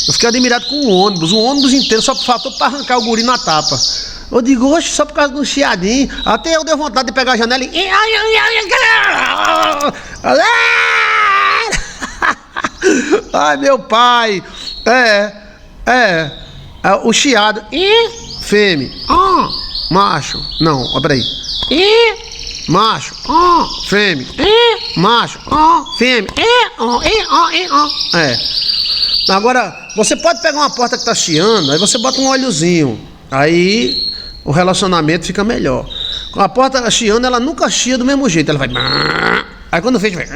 Eu fiquei admirado com o ônibus inteiro só faltou para arrancar o guri na tapa. Eu digo, oxe, só por causa do chiadinho. Até eu dei vontade de pegar a janela e... Ai, meu pai. O chiado. Fêmea. Macho. Não, olha peraí. Macho, fêmea, macho, fêmea, Agora, você pode pegar uma porta que tá chiando, aí você bota um óleozinho, aí o relacionamento fica melhor. Com a porta chiando, ela nunca chia do mesmo jeito, ela vai... Aí quando fecha, vai...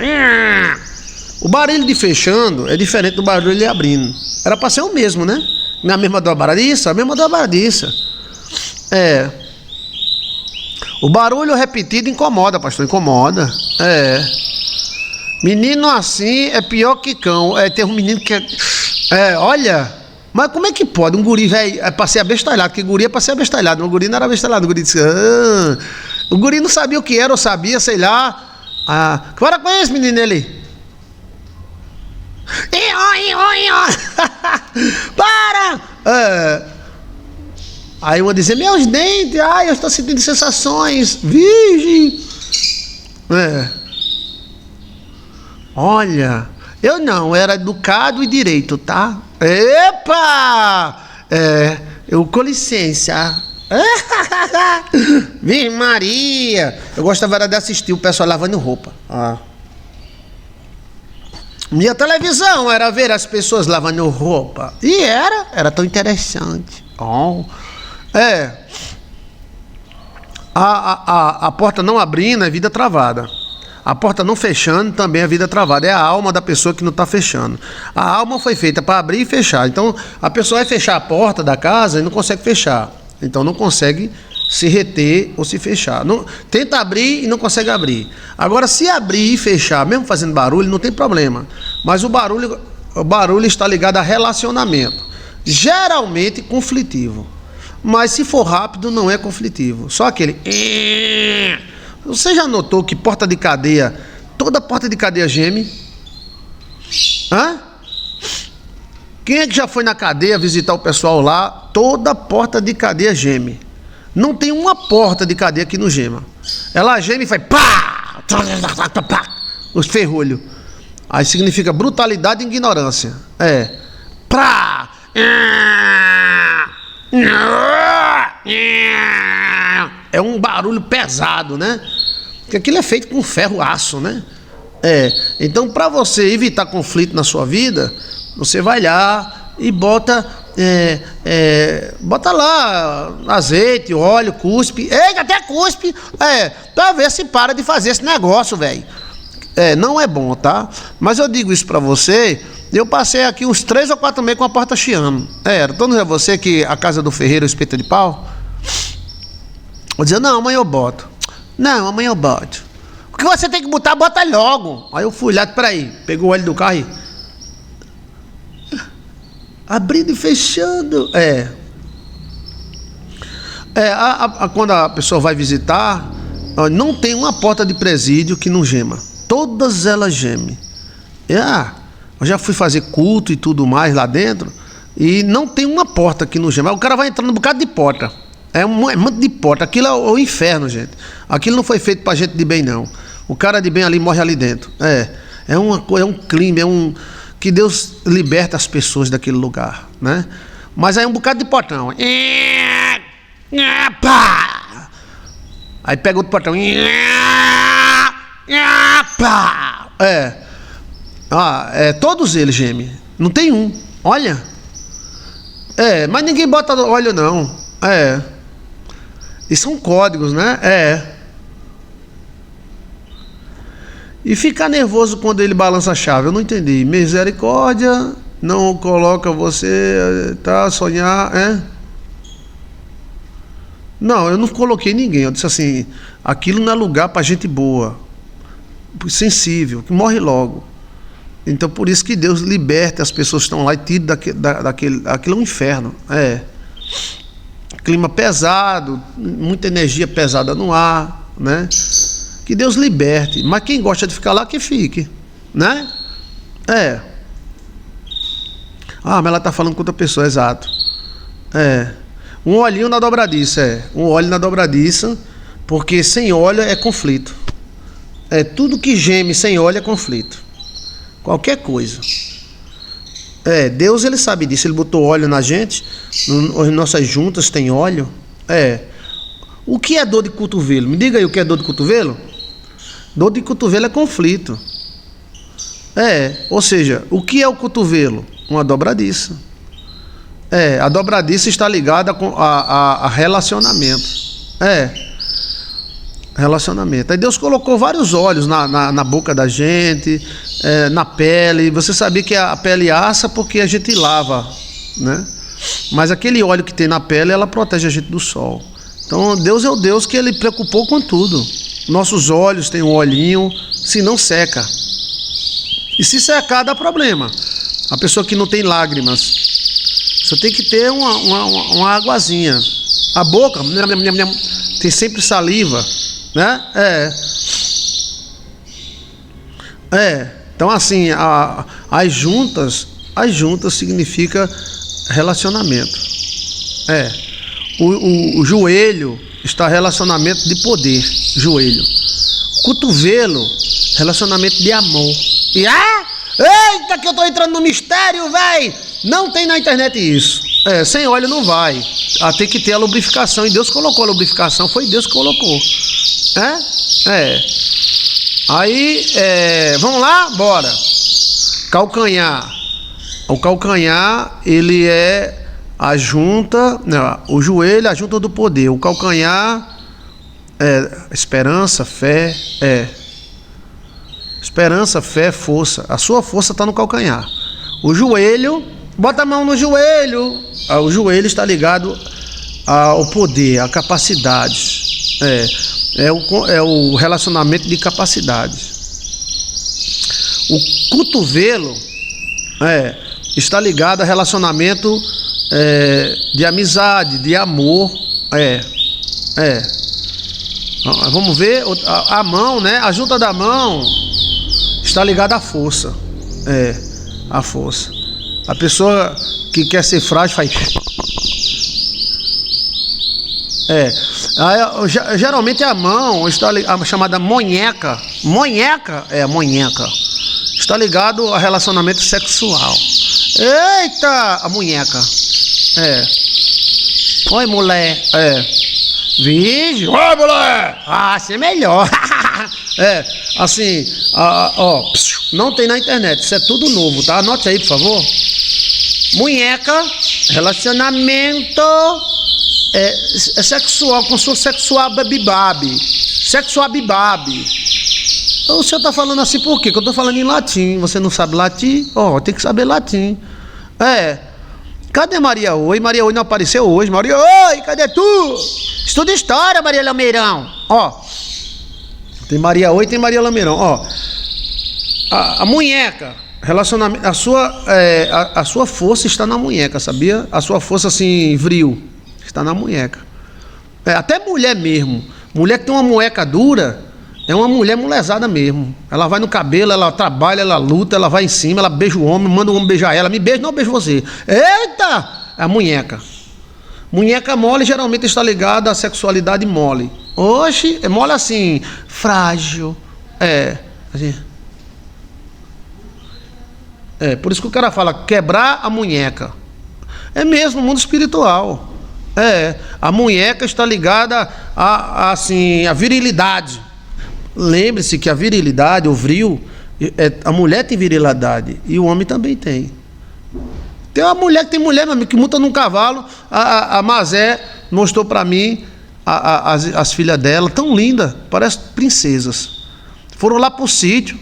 O barulho de fechando é diferente do barulho de abrindo. Era pra ser o mesmo, né? Na mesma dobradiça, a mesma dobradiça. O barulho repetido incomoda, pastor, incomoda. Menino assim é pior que cão. Tem um menino que olha, mas como é que pode? Um guri, velho, é pra ser abestalhado, porque guri é pra ser abestalhado. O guri não era abestalhado, o guri disse, o guri não sabia o que era, ou sabia, sei lá. Para com esse menino ali. Para! Aí eu vou dizer, meus dentes, eu estou sentindo sensações, virgem. Olha, eu não, era educado e direito, tá? Epa! Eu com licença. Virgem Maria. Eu gostava de assistir o pessoal lavando roupa. Minha televisão era ver as pessoas lavando roupa. E era tão interessante. A porta não abrindo é vida travada. A porta não fechando também é vida travada. É a alma da pessoa que não está fechando. A alma foi feita para abrir e fechar. Então a pessoa vai fechar a porta da casa e não consegue fechar. Então não consegue se reter ou se fechar. Tenta abrir e não consegue abrir. Agora, se abrir e fechar, mesmo fazendo barulho, não tem problema. Mas o barulho está ligado a relacionamento. Geralmente conflitivo. Mas se for rápido, não é conflitivo. Só aquele... Você já notou que porta de cadeia, toda porta de cadeia geme? Quem é que já foi na cadeia visitar o pessoal lá? Toda porta de cadeia geme. Não tem uma porta de cadeia que não gema. Ela geme e faz pá! Os ferrolhos. Aí significa brutalidade e ignorância. Prá! É um barulho pesado, né? Porque aquilo é feito com ferro, aço, né? Então, para você evitar conflito na sua vida, você vai lá e bota lá azeite, óleo, cuspe, até cuspe, para ver se para de fazer esse negócio, velho. Não é bom, tá? Mas eu digo isso para você. Eu passei aqui uns 3 ou 4 meses com a porta chiando. Não é você que a casa do ferreiro é espeta de pau? Eu dizia, não, amanhã eu boto. Não, amanhã eu boto. O que você tem que botar, bota logo. Aí eu fui lá, peraí, pegou o óleo do carro e... abrindo e fechando. Quando a pessoa vai visitar, não tem uma porta de presídio que não gema. Todas elas gemem. Eu já fui fazer culto e tudo mais lá dentro, e não tem uma porta que não gema. O cara vai entrando um bocado de porta. É um monte de porta. Aquilo é o inferno, gente. Aquilo não foi feito pra gente de bem, não. O cara de bem ali morre ali dentro. É um clima, que Deus liberta as pessoas daquele lugar, né? Mas aí um bocado de portão. Pá! Aí pega outro portão. Pá! Todos eles gemem. Não tem um. Olha. Mas ninguém bota óleo não. E são códigos, né? E ficar nervoso quando ele balança a chave. Eu não entendi. Misericórdia não coloca você, tá? Sonhar, Não, eu não coloquei ninguém. Eu disse assim, aquilo não é lugar para gente boa, sensível, que morre logo. Então por isso que Deus liberta as pessoas que estão lá e tira daquele. Aquilo é um inferno. Clima pesado, muita energia pesada no ar, né? Que Deus liberte. Mas quem gosta de ficar lá, que fique, né? Mas ela está falando com outra pessoa, exato. Um olhinho na dobradiça, um óleo na dobradiça, porque sem óleo é conflito. Tudo que geme sem óleo é conflito. Qualquer coisa. Deus, ele sabe disso. Ele botou óleo na gente. As nossas juntas têm óleo. O que é dor de cotovelo? Me diga aí o que é dor de cotovelo. Dor de cotovelo é conflito. Ou seja, o que é o cotovelo? Uma dobradiça. A dobradiça está ligada a relacionamento. Relacionamento. Aí Deus colocou vários óleos na boca da gente, na pele. Você sabia que a pele assa porque a gente lava, né? Mas aquele óleo que tem na pele, ela protege a gente do sol. Então Deus é o Deus que ele preocupou com tudo. Nossos olhos têm um olhinho, se não seca. E se secar dá problema. A pessoa que não tem lágrimas, só tem que ter uma aguazinha. A boca tem sempre saliva, né? Então assim, as juntas significa relacionamento. O joelho está relacionamento de poder, joelho. Cotovelo, relacionamento de amor. Eita, que eu tô entrando no mistério, véi! Não tem na internet isso. Sem óleo não vai. Tem que ter a lubrificação. E Deus colocou a lubrificação. Foi Deus que colocou. Aí, vamos lá? Bora. Calcanhar. O calcanhar, ele é a junta, não, o joelho é a junta do poder. O calcanhar é esperança, fé, esperança, fé, força. A sua força está no calcanhar. O joelho, bota a mão no joelho. O joelho está ligado ao poder, à capacidade. É o relacionamento de capacidade. O cotovelo está ligado a relacionamento de amizade, de amor. Vamos ver a mão, né? A junta da mão está ligada à força. A força. A pessoa que quer ser frágil faz. Geralmente a mão está a chamada monheca. Monheca está ligado a relacionamento sexual. Eita, a munheca. Oi, mulher. Virgem. Oi, mulher. Assim é melhor. Assim, não tem na internet. Isso é tudo novo, tá? Anote aí, por favor. Munheca, relacionamento sexual, com sua sexual babibabe. Sexual bibabe. O senhor está falando assim por quê? Que eu estou falando em latim. Você não sabe latim? Tem que saber latim. Cadê Maria Oi? Maria Oi não apareceu hoje. Maria Oi, cadê tu? Estuda história, Maria Lameirão. Tem Maria Oi, tem Maria Lameirão. A munheca, relacionamento, a sua força está na munheca, sabia? A sua força assim, vril, está na munheca. Até mulher mesmo. Mulher que tem uma munheca dura, é uma mulher mulherzada mesmo. Ela vai no cabelo, ela trabalha, ela luta, ela vai em cima, ela beija o homem, manda o homem beijar ela. Me beija, não beijo você. Eita! É a munheca. Munheca mole geralmente está ligada à sexualidade mole. Oxe, é mole assim, frágil. Assim. Por isso que o cara fala quebrar a munheca. É mesmo, no mundo espiritual. A munheca está ligada a virilidade. Lembre-se que a virilidade, o vril, a mulher tem virilidade e o homem também tem. Tem uma mulher que tem mulher, meu amigo, que monta num cavalo. A Mazé mostrou para mim as filhas dela, tão lindas, parecem princesas. Foram lá pro sítio.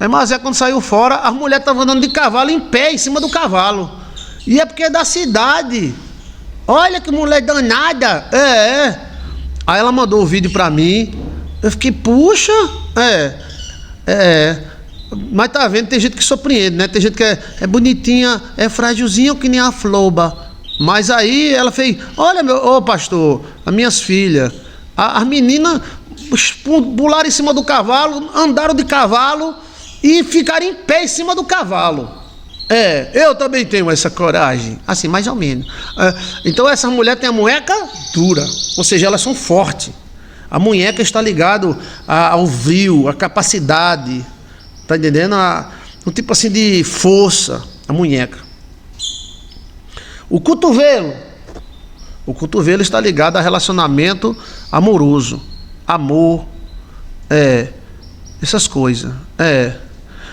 Aí Mazé, quando saiu fora, as mulheres estavam andando de cavalo em pé, em cima do cavalo. E é porque é da cidade. Olha que mulher danada. Aí ela mandou o vídeo para mim. Eu fiquei, puxa. Mas tá vendo, tem gente que surpreende, né? Tem gente que é bonitinha, é frágilzinha que nem a floba. Mas aí ela fez, olha, pastor, as minhas filhas, as meninas pularam em cima do cavalo, andaram de cavalo e ficaram em pé em cima do cavalo. Eu também tenho essa coragem, assim, mais ou menos. Então essa mulher tem a munheca dura, ou seja, elas são fortes. A munheca está ligado ao vril, à capacidade, tá entendendo? Um tipo assim de força, a munheca. O cotovelo está ligado a relacionamento amoroso, amor, essas coisas.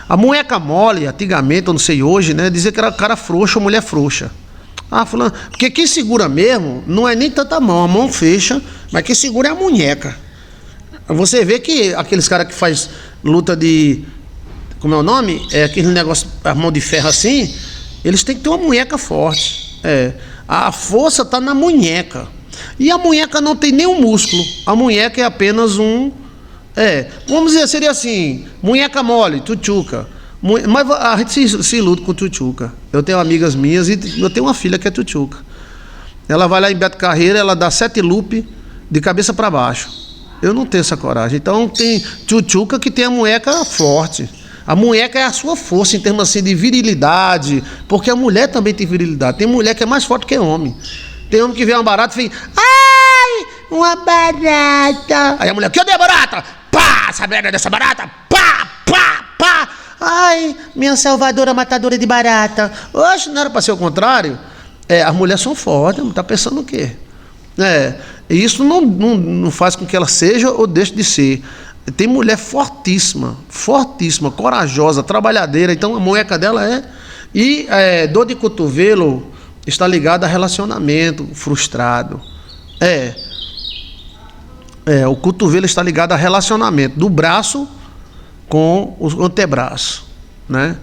A munheca mole, antigamente, eu não sei hoje, né? Dizia que era cara frouxo ou mulher frouxa. Fulano, porque quem segura mesmo não é nem tanta mão, a mão fecha, mas quem segura é a munheca. Você vê que aqueles caras que faz luta de, como é o nome? Aquele negócio, a mão de ferro assim, eles têm que ter uma munheca forte. A força está na munheca. E a munheca não tem nenhum músculo. A munheca é apenas vamos dizer, seria assim, munheca mole, tchutchuca. Mas a gente se luta com tchutchuca. Eu tenho amigas minhas e eu tenho uma filha que é tchutchuca. Ela vai lá em Beto Carreira, ela dá 7 loop de cabeça para baixo. Eu não tenho essa coragem. Então tem tchutchuca que tem a munheca forte. A munheca é a sua força em termos assim de virilidade, porque a mulher também tem virilidade. Tem mulher que é mais forte que homem. Tem homem que vê uma barata e fica, ai, uma barata. Aí a mulher, que eu dei a barata? Pá, essa merda dessa barata? Pá, pá, pá. Ai, minha salvadora matadora de barata. Oxe, não era para ser o contrário? As mulheres são fortes, tá pensando o quê? E isso não faz com que ela seja ou deixe de ser. Tem mulher fortíssima, corajosa, trabalhadeira. Então a munheca dela E dor de cotovelo está ligada a relacionamento frustrado. O cotovelo está ligado a relacionamento do braço com o antebraço, né?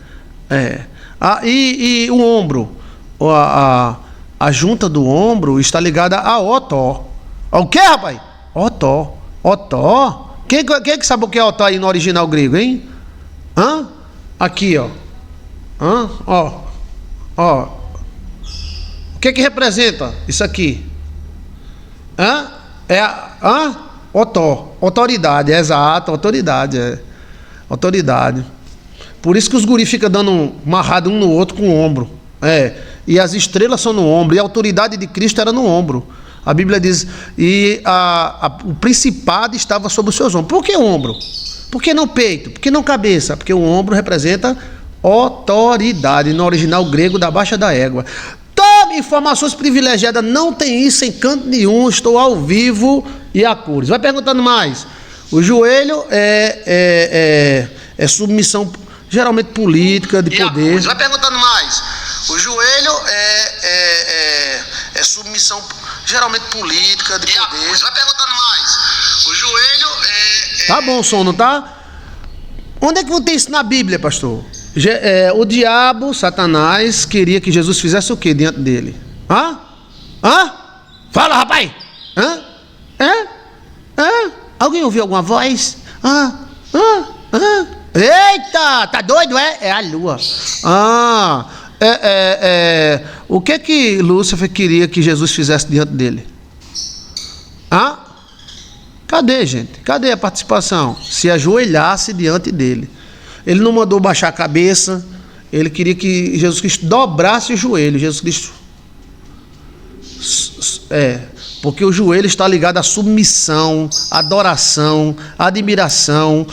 E o ombro, a junta do ombro está ligada a otó. O que, rapaz? Otó. Quem que sabe o que é otó aí no original grego, hein? Aqui, ó. O que representa isso aqui? Otó. Autoridade, exato, autoridade. Autoridade. Por isso que os guris ficam dando amarrado um no outro com o ombro. E as estrelas são no ombro, e a autoridade de Cristo era no ombro. A Bíblia diz, o principado estava sobre os seus ombros. Por que ombro? Por que não peito? Por que não cabeça? Porque o ombro representa autoridade, no original grego da baixa da égua. Tome informações privilegiadas, não tem isso em canto nenhum, estou ao vivo e a cores. Vai perguntando mais. O joelho é submissão, geralmente política, de poder. Vai perguntando mais. O joelho é submissão, geralmente política, de poder. Vai perguntando mais. O joelho Tá bom o som, não tá? Onde é que tem isso na Bíblia, pastor? O diabo, Satanás, queria que Jesus fizesse o que diante dele? Fala, rapaz! Alguém ouviu alguma voz? Eita, tá doido, é? É a lua. O que Lúcifer queria que Jesus fizesse diante dele? Cadê, gente? Cadê a participação? Se ajoelhasse diante dele. Ele não mandou baixar a cabeça. Ele queria que Jesus Cristo dobrasse o joelho. Jesus Cristo... porque o joelho está ligado à submissão, adoração, admiração.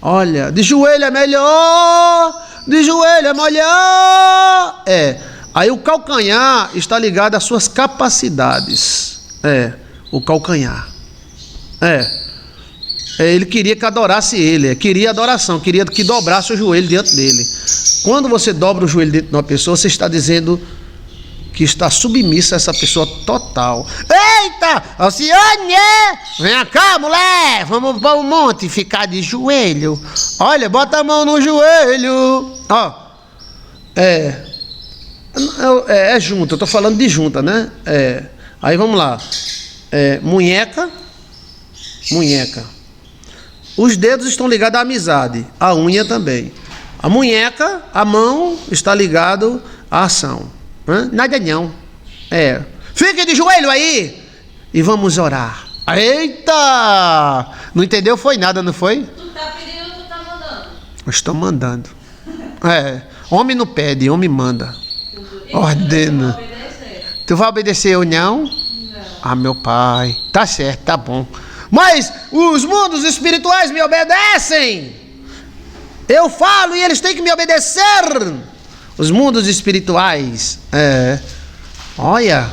Olha, de joelho é melhor De joelho é molhar. Aí o calcanhar está ligado às suas capacidades. O calcanhar. Ele queria que adorasse ele, queria adoração, queria que dobrasse o joelho diante dele. Quando você dobra o joelho diante de uma pessoa, você está dizendo que está submissa a essa pessoa total. Eita, Alcione! Vem cá, mulher! Vamos para o monte ficar de joelho. Olha, bota a mão no joelho. Ó, é junta, eu estou falando de junta, né? Aí vamos lá. Munheca. Os dedos estão ligados à amizade, a unha também. A munheca, a mão, está ligado à ação. Nada não. Fique de joelho aí e vamos orar. Eita! Não entendeu? Foi nada, não foi? Tu tá pedindo ou tu tá mandando? Eu estou mandando. Homem não pede, homem manda. Ordena. Tu vai obedecer ou não? Não. Ah, meu pai. Tá certo, tá bom. Mas os mundos espirituais me obedecem. Eu falo e eles têm que me obedecer. Os mundos espirituais. Olha,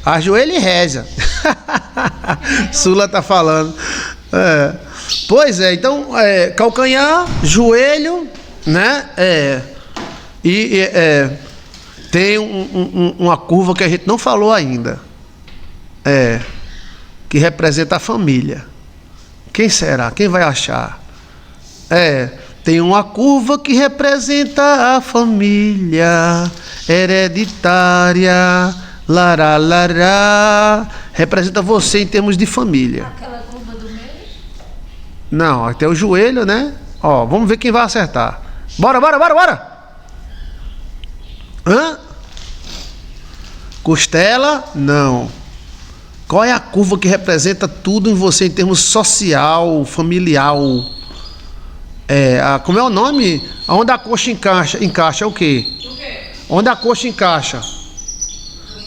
ajoelha e reza. Sula tá falando. Pois é, então, calcanhar, joelho, né? Tem uma curva que a gente não falou ainda. Que representa a família. Quem será? Quem vai achar? Tem uma curva que representa a família hereditária. Lará, lará. Representa você em termos de família. Aquela curva do meio? Não, até o joelho, né? Ó, vamos ver quem vai acertar. Bora. Costela? Não. Qual é a curva que representa tudo em você em termos social, familiar? Como é o nome? Onde a coxa encaixa é o quê? O quê? Onde a coxa encaixa?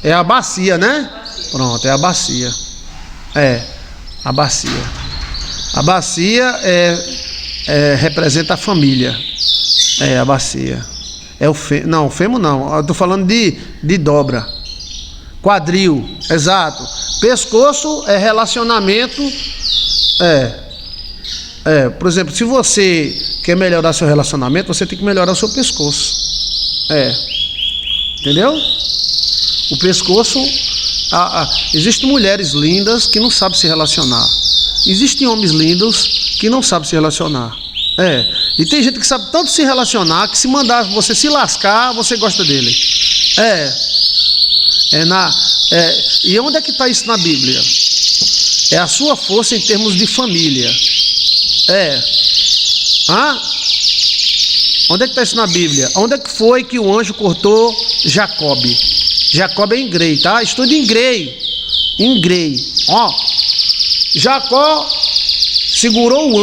É a bacia, né? Pronto, é a bacia. A bacia. A bacia representa a família. A bacia. O fêmur não. Eu tô falando de dobra. Quadril, exato. Pescoço é relacionamento. Por exemplo, se você quer melhorar seu relacionamento, você tem que melhorar o seu pescoço. Entendeu? O pescoço. Existem mulheres lindas que não sabem se relacionar. Existem homens lindos que não sabem se relacionar. E tem gente que sabe tanto se relacionar que se mandar você se lascar, você gosta dele. E onde é que está isso na Bíblia? É a sua força em termos de família. Onde é que está isso na Bíblia? Onde é que foi que o anjo cortou Jacobe? Jacobe é em grei, tá? Estude em grei. Em grei. Jacó segurou o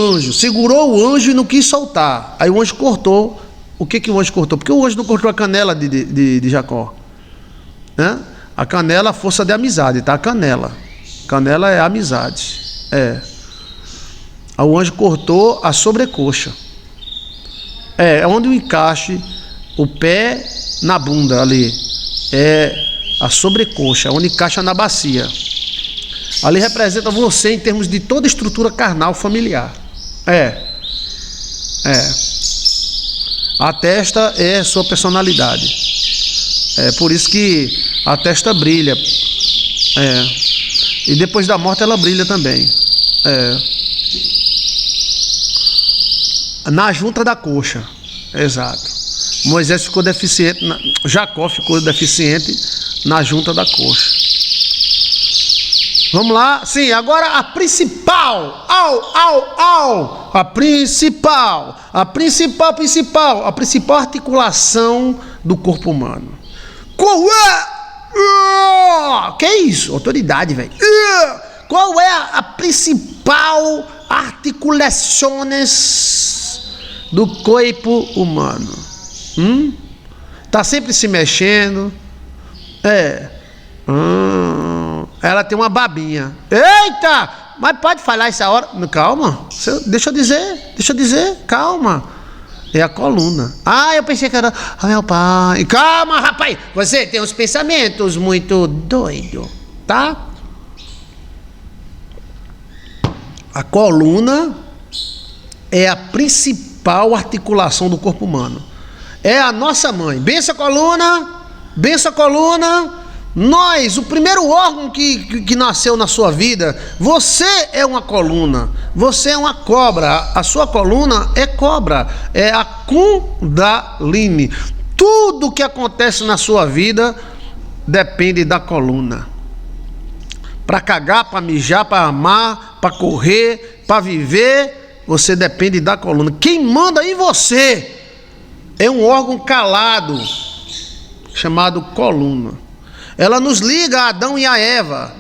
anjo e não quis soltar. Aí o anjo cortou. O que o anjo cortou? Porque o anjo não cortou a canela de Jacó. A canela é a força de amizade, tá? A canela é amizade. O anjo cortou a sobrecoxa. É onde o encaixe, o pé na bunda ali. É a sobrecoxa, onde encaixa na bacia. Ali representa você em termos de toda a estrutura carnal familiar. A testa é a sua personalidade. Por isso que a testa brilha. E depois da morte ela brilha também. Na junta da coxa. Exato. Moisés ficou deficiente. Jacó ficou deficiente na junta da coxa. Vamos lá. Sim, agora a principal. A principal articulação do corpo humano. Qual é? Que isso? Autoridade, velho. Qual é a principal articulações do corpo humano? Tá sempre se mexendo. Ela tem uma babinha. Eita! mas pode falar essa hora. Calma, deixa eu dizer, calma. É a coluna. Ah, eu pensei que era... Ah, meu pai. Calma, rapaz. Você tem uns pensamentos muito doidos, tá? A coluna é a principal articulação do corpo humano. É a nossa mãe. Bença a coluna. Bença a coluna. Nós, o primeiro órgão que nasceu na sua vida, você é uma coluna, você é uma cobra, a sua coluna é cobra, é a Kundalini. Tudo que acontece na sua vida depende da coluna. Para cagar, para mijar, para amar, para correr, para viver, você depende da coluna. Quem manda em você é um órgão calado, chamado coluna. Ela nos liga a Adão e a Eva.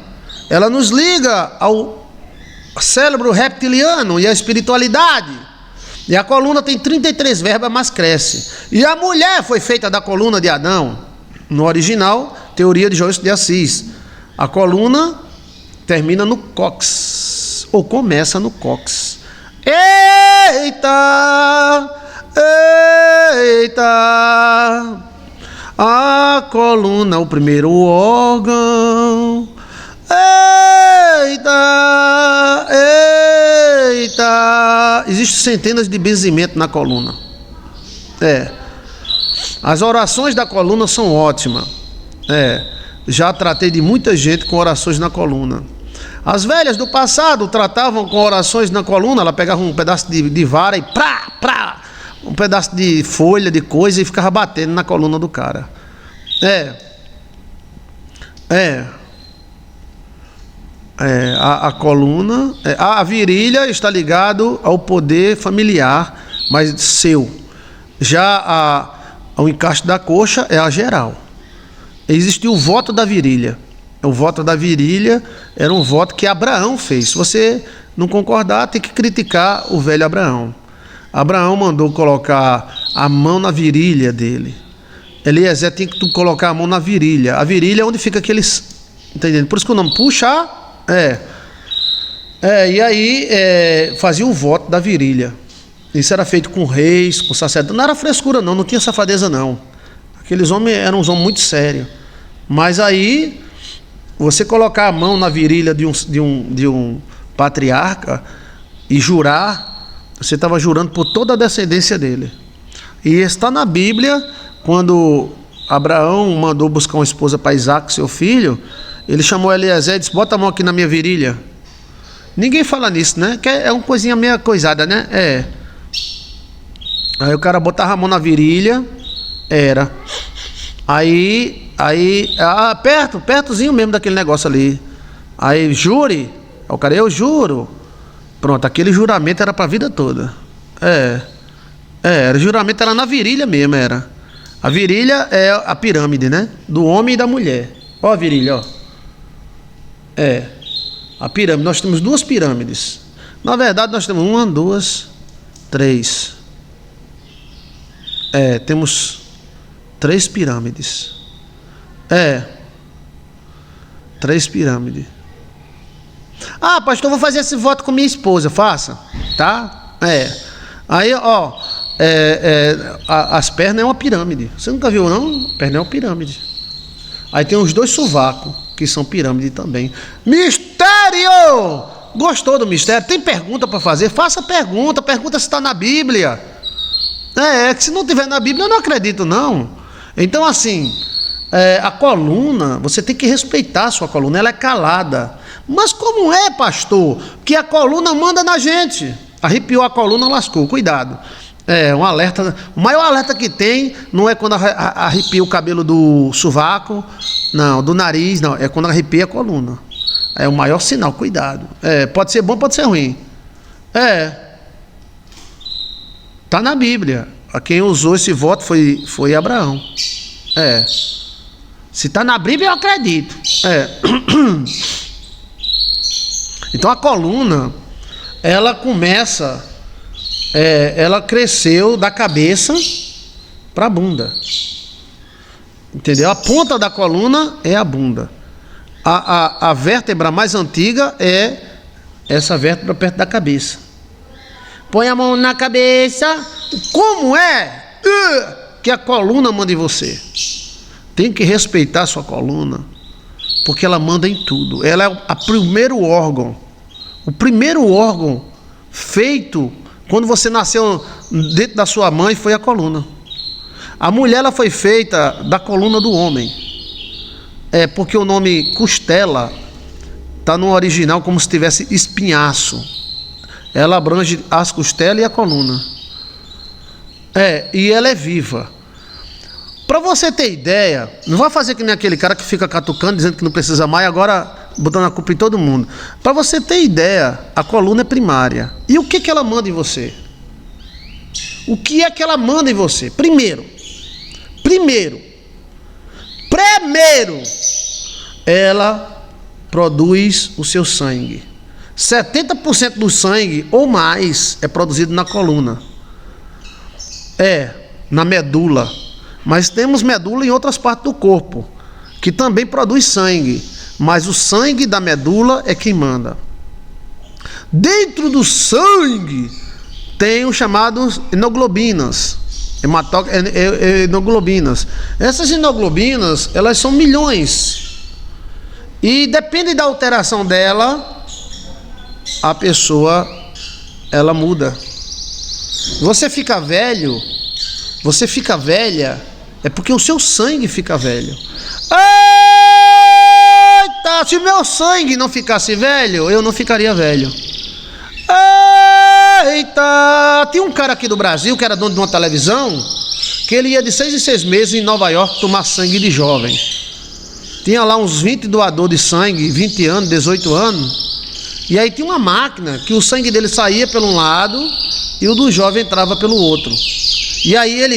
Ela nos liga ao cérebro reptiliano e à espiritualidade. E a coluna tem 33 verbas, mas cresce. E a mulher foi feita da coluna de Adão. No original, teoria de Joyce de Assis. A coluna termina no cóccix, ou começa no cóccix. Eita! Eita! A coluna, o primeiro órgão. Eita, eita. Existem centenas de benzimentos na coluna. As orações da coluna são ótimas. Já tratei de muita gente com orações na coluna. As velhas do passado tratavam com orações na coluna. Ela pegava um pedaço de vara e um pedaço de folha, de coisa, e ficava batendo na coluna do cara. A coluna, a virilha está ligado ao poder familiar, mas seu. Já o encaixe da coxa é a geral. Existiu o voto da virilha. O voto da virilha era um voto que Abraão fez. Se você não concordar, tem que criticar o velho Abraão. Abraão mandou colocar a mão na virilha dele. Eliezer tem que colocar a mão na virilha. A virilha é onde fica aqueles... Entendendo? Por isso que o nome puxar... E aí fazia o voto da virilha. Isso era feito com reis, com sacerdotes. Não era frescura não tinha safadeza não. Aqueles homens eram uns homens muito sérios. Mas aí, você colocar a mão na virilha de um patriarca e jurar... Você estava jurando por toda a descendência dele. E está na Bíblia, quando Abraão mandou buscar uma esposa para Isaac, seu filho, ele chamou Eliezer e disse: bota a mão aqui na minha virilha. Ninguém fala nisso, né? Que é uma coisinha meio coisada, né? Aí o cara botava a mão na virilha, pertozinho mesmo daquele negócio ali. Aí, jure. O cara, eu juro. Pronto, aquele juramento era para a vida toda. O juramento era na virilha mesmo, era. A virilha é a pirâmide, né? Do homem e da mulher. Ó a virilha, ó. A pirâmide. Nós temos duas pirâmides. Na verdade, nós temos 1, 2, 3. Temos 3 pirâmides. 3 pirâmides. Ah, pastor, vou fazer esse voto com minha esposa. Faça, tá? Aí, ó, as pernas é uma pirâmide. Você nunca viu, não? A perna é uma pirâmide. Aí tem os 2 sovacos, que são pirâmide também. Mistério! Gostou do mistério? Tem pergunta para fazer? Faça pergunta se está na Bíblia. Que se não tiver na Bíblia, eu não acredito, não. Então, assim, a coluna, você tem que respeitar a sua coluna, ela é calada. Mas como é, pastor, que a coluna manda na gente? Arrepiou a coluna, lascou, cuidado. Um alerta. O maior alerta que tem não é quando arrepia o cabelo do sovaco, não, do nariz, não, é quando arrepia a coluna. É o maior sinal, cuidado. Pode ser bom, pode ser ruim. Tá na Bíblia. Quem usou esse voto foi Abraão. Se tá na Bíblia, eu acredito. Então a coluna, ela começa, ela cresceu da cabeça para a bunda. Entendeu? A ponta da coluna é a bunda. A vértebra mais antiga é essa vértebra perto da cabeça. Põe a mão na cabeça. Como é que a coluna manda em você? Tem que respeitar a sua coluna, porque ela manda em tudo. Ela é o primeiro órgão. O primeiro órgão feito quando você nasceu dentro da sua mãe foi a coluna. A mulher, ela foi feita da coluna do homem. É porque o nome costela está no original como se tivesse espinhaço. Ela abrange as costelas e a coluna. E ela é viva. Para você ter ideia, não vai fazer que nem aquele cara que fica catucando, dizendo que não precisa mais, agora botando a culpa em todo mundo. Para você ter ideia, a coluna é primária. E o que ela manda em você? O que é que ela manda em você? Primeiro, ela produz o seu sangue. 70% do sangue ou mais é produzido na coluna. Na medula. Mas temos medula em outras partes do corpo, que também produz sangue. Mas o sangue da medula é quem manda. Dentro do sangue tem os chamados hemoglobinas. Hemoglobinas. Essas hemoglobinas, elas são milhões. E depende da alteração dela, a pessoa, ela muda. Você fica velha, é porque o seu sangue fica velho. Eita, se meu sangue não ficasse velho, eu não ficaria velho. Eita, tinha um cara aqui do Brasil que era dono de uma televisão, que ele ia de 6 em 6 meses em Nova York tomar sangue de jovem. Tinha lá uns 20 doadores de sangue, 20 anos, 18 anos. E aí tinha uma máquina que o sangue dele saía pelo um lado e o do jovem entrava pelo outro. E aí ele,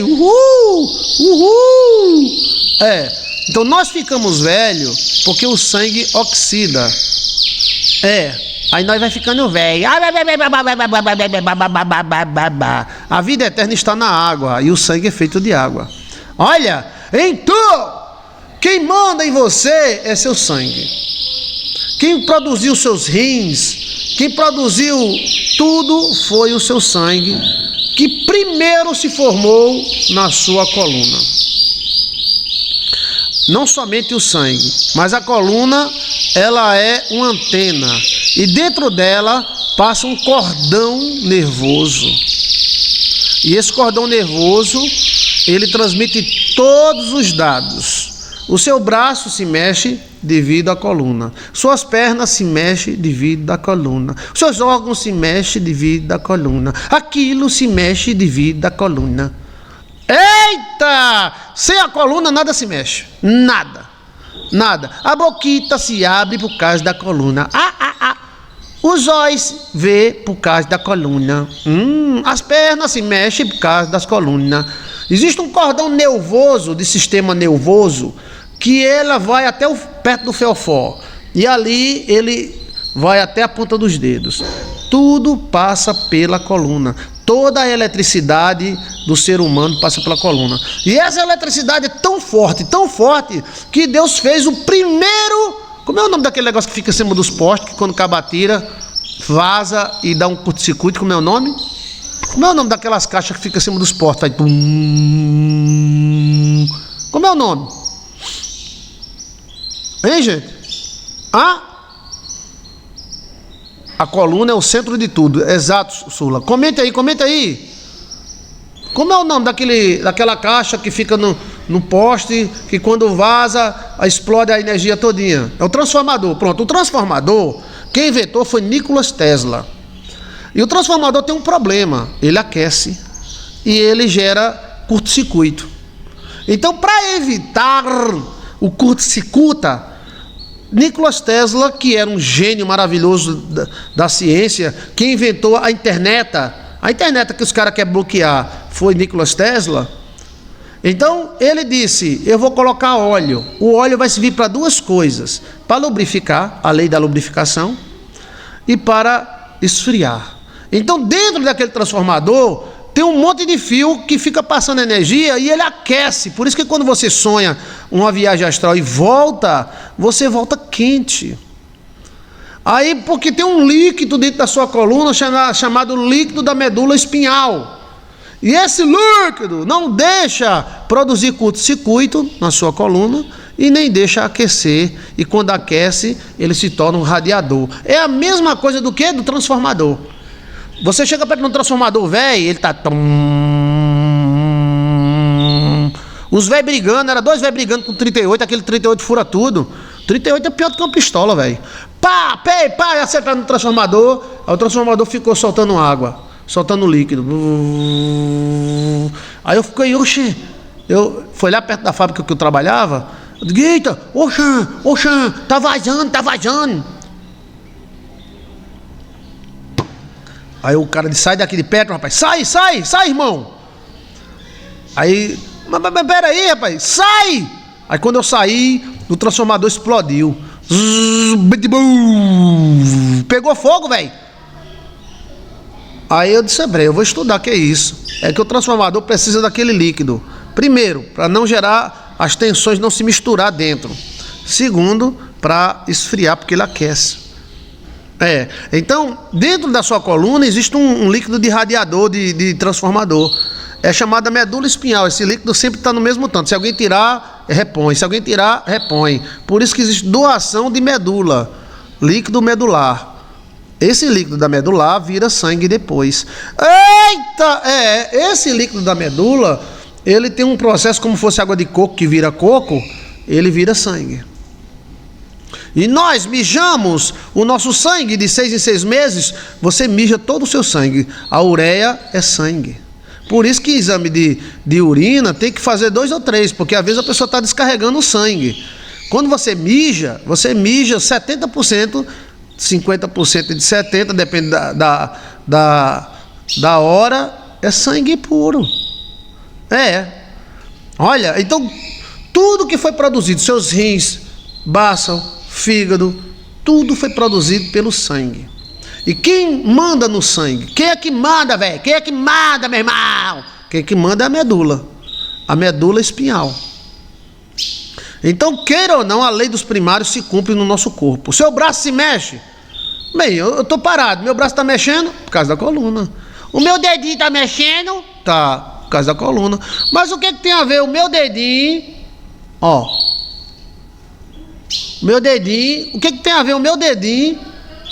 então nós ficamos velhos porque o sangue oxida. Aí nós vai ficando velho. A vida eterna está na água e o sangue é feito de água. Olha, então, quem manda em você é seu sangue. Quem produziu seus rins, quem produziu tudo foi o seu sangue, que primeiro se formou na sua coluna. Não somente o sangue, mas a coluna, ela é uma antena. E dentro dela passa um cordão nervoso. E esse cordão nervoso, ele transmite todos os dados. O seu braço se mexe devido à coluna. Suas pernas se mexem devido à coluna. Seus órgãos se mexem devido à coluna. Aquilo se mexe devido à coluna. Eita! Sem a coluna nada se mexe. Nada. A boquita se abre por causa da coluna. Os olhos vê por causa da coluna. As pernas se mexem por causa das colunas. Existe um cordão nervoso, de sistema nervoso, que ela vai até perto do fiofó. E ali ele vai até a ponta dos dedos. Tudo passa pela coluna. Toda a eletricidade do ser humano passa pela coluna. E essa eletricidade é tão forte, que Deus fez o primeiro... Como é o nome daquele negócio que fica em cima dos postes, que quando acaba a tira, vaza e dá um curto-circuito? Como é o nome? Como é o nome daquelas caixas que fica em cima dos postes? Faz pum. Como é o nome? Hein, gente? A coluna é o centro de tudo. Exato, Sula. Comenta aí. Como é o nome daquela caixa que fica no poste, que quando vaza, explode a energia todinha? É o transformador. Pronto, o transformador, quem inventou foi Nikola Tesla. E o transformador tem um problema. Ele aquece e ele gera curto-circuito. Então, para evitar o curto-circuito, Nikola Tesla, que era um gênio maravilhoso da ciência, quem inventou a internet que os caras querem bloquear, foi Nikola Tesla. Então ele disse: eu vou colocar óleo. O óleo vai servir para duas coisas: para lubrificar, a lei da lubrificação, e para esfriar. Então dentro daquele transformador tem um monte de fio que fica passando energia e ele aquece. Por isso que quando você sonha uma viagem astral e volta, você volta quente. Aí, porque tem um líquido dentro da sua coluna chamado líquido da medula espinhal. E esse líquido não deixa produzir curto-circuito na sua coluna e nem deixa aquecer. E quando aquece, ele se torna um radiador. É a mesma coisa do que? Do transformador. Você chega perto de um transformador velho, ele tá... Os velhos brigando, era 2 velhos brigando com 38, aquele 38 fura tudo. 38 é pior do que uma pistola, velho. Pá, acertando no transformador. Aí o transformador ficou soltando água, soltando líquido. Aí eu fiquei, oxe, eu fui lá perto da fábrica que eu trabalhava. Eu digo, eita, oxã, tá vazando. Aí o cara disse, sai daqui de perto, rapaz. Sai, irmão. Aí, mas peraí, rapaz, sai. Aí quando eu saí, o transformador explodiu. Pegou fogo, velho. Aí eu disse, eu vou estudar, que é isso. É que o transformador precisa daquele líquido. Primeiro, para não gerar as tensões, não se misturar dentro. Segundo, para esfriar, porque ele aquece. Então, dentro da sua coluna existe um líquido de radiador, de transformador. É chamada medula espinhal. Esse líquido sempre está no mesmo tanto. Se alguém tirar, repõe. Se alguém tirar, repõe. Por isso que existe doação de medula, líquido medular. Esse líquido da medular vira sangue depois. Eita! Esse líquido da medula, ele tem um processo como fosse água de coco, que vira coco, ele vira sangue. E nós mijamos o nosso sangue de 6 em 6 meses, você mija todo o seu sangue. A ureia é sangue. Por isso que exame de urina tem que fazer 2 ou 3, porque às vezes a pessoa está descarregando o sangue. Quando você mija 70%, 50% de 70%, depende da hora, é sangue puro. Olha, então tudo que foi produzido, seus rins, baço, fígado, tudo foi produzido pelo sangue. E quem manda no sangue? Quem é que manda, velho? Quem é que manda, meu irmão? Quem é que manda é a medula espinhal. Então, queira ou não, a lei dos primários se cumpre no nosso corpo. O seu braço se mexe. Bem, eu estou parado, meu braço está mexendo por causa da coluna. O meu dedinho está mexendo, tá, por causa da coluna. Mas o que tem a ver o meu dedinho, meu dedinho, o que tem a ver o meu dedinho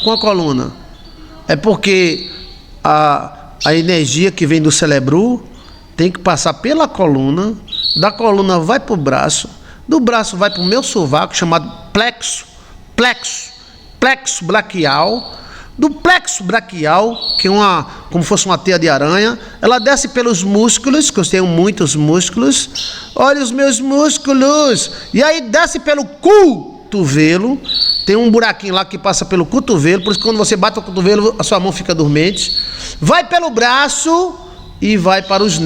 com a coluna? É porque a energia que vem do cérebro tem que passar pela coluna, da coluna vai para o braço, do braço vai para o meu sovaco, chamado plexo braquial, do plexo braquial, que é como fosse uma teia de aranha, ela desce pelos músculos, que eu tenho muitos músculos, olha os meus músculos, e aí desce pelo cotovelo, tem um buraquinho lá que passa pelo cotovelo, por isso que quando você bate o cotovelo, a sua mão fica dormente, vai pelo braço e vai para os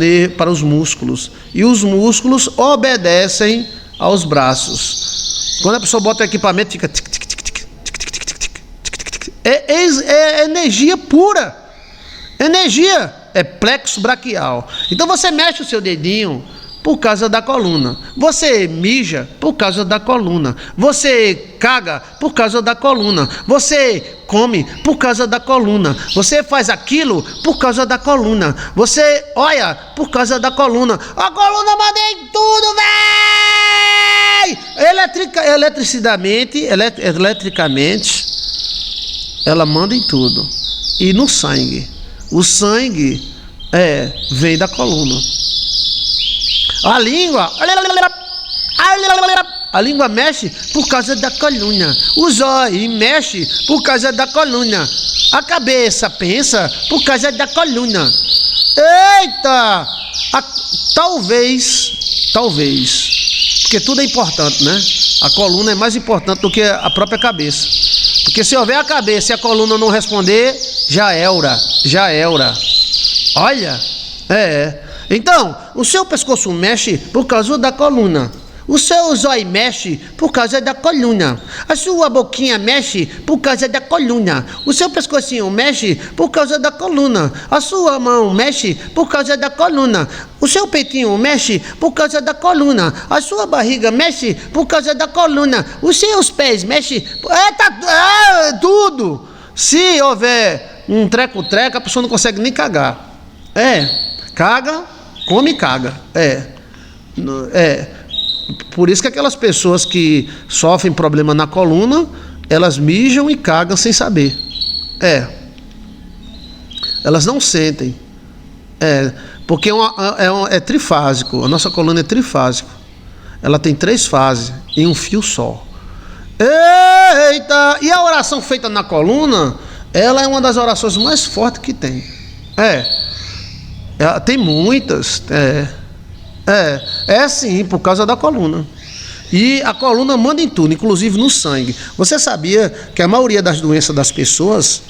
músculos, e os músculos obedecem aos braços. Quando a pessoa bota o equipamento, fica é energia pura, energia, é plexo braquial. Então você mexe o seu dedinho por causa da coluna, você mija por causa da coluna, você caga por causa da coluna, você come por causa da coluna, você faz aquilo por causa da coluna, você olha por causa da coluna. A coluna manda em tudo, véi! Eletricamente, ela manda em tudo. E no sangue, o sangue vem da coluna. A língua mexe por causa da coluna. Os olhos mexem por causa da coluna. A cabeça pensa por causa da coluna. Eita! Talvez, porque tudo é importante, né? A coluna é mais importante do que a própria cabeça. Porque se houver a cabeça e a coluna não responder, já era. Olha, Então, o seu pescoço mexe por causa da coluna. O seu zóio mexe por causa da coluna. A sua boquinha mexe por causa da coluna. O seu pescocinho mexe por causa da coluna. A sua mão mexe por causa da coluna. O seu peitinho mexe por causa da coluna. A sua barriga mexe por causa da coluna. Os seus pés mexem... tudo. Se houver um treco-treco, a pessoa não consegue nem cagar. Caga, come e caga. Por isso que aquelas pessoas que sofrem problema na coluna, elas mijam e cagam sem saber. Elas não sentem. Porque é trifásico. A nossa coluna é trifásico. Ela tem 3 fases em um fio só. Eita! E a oração feita na coluna, ela é uma das orações mais fortes que tem. Tem muitas. Sim, por causa da coluna. E a coluna manda em tudo, inclusive no sangue. Você sabia que a maioria das doenças das pessoas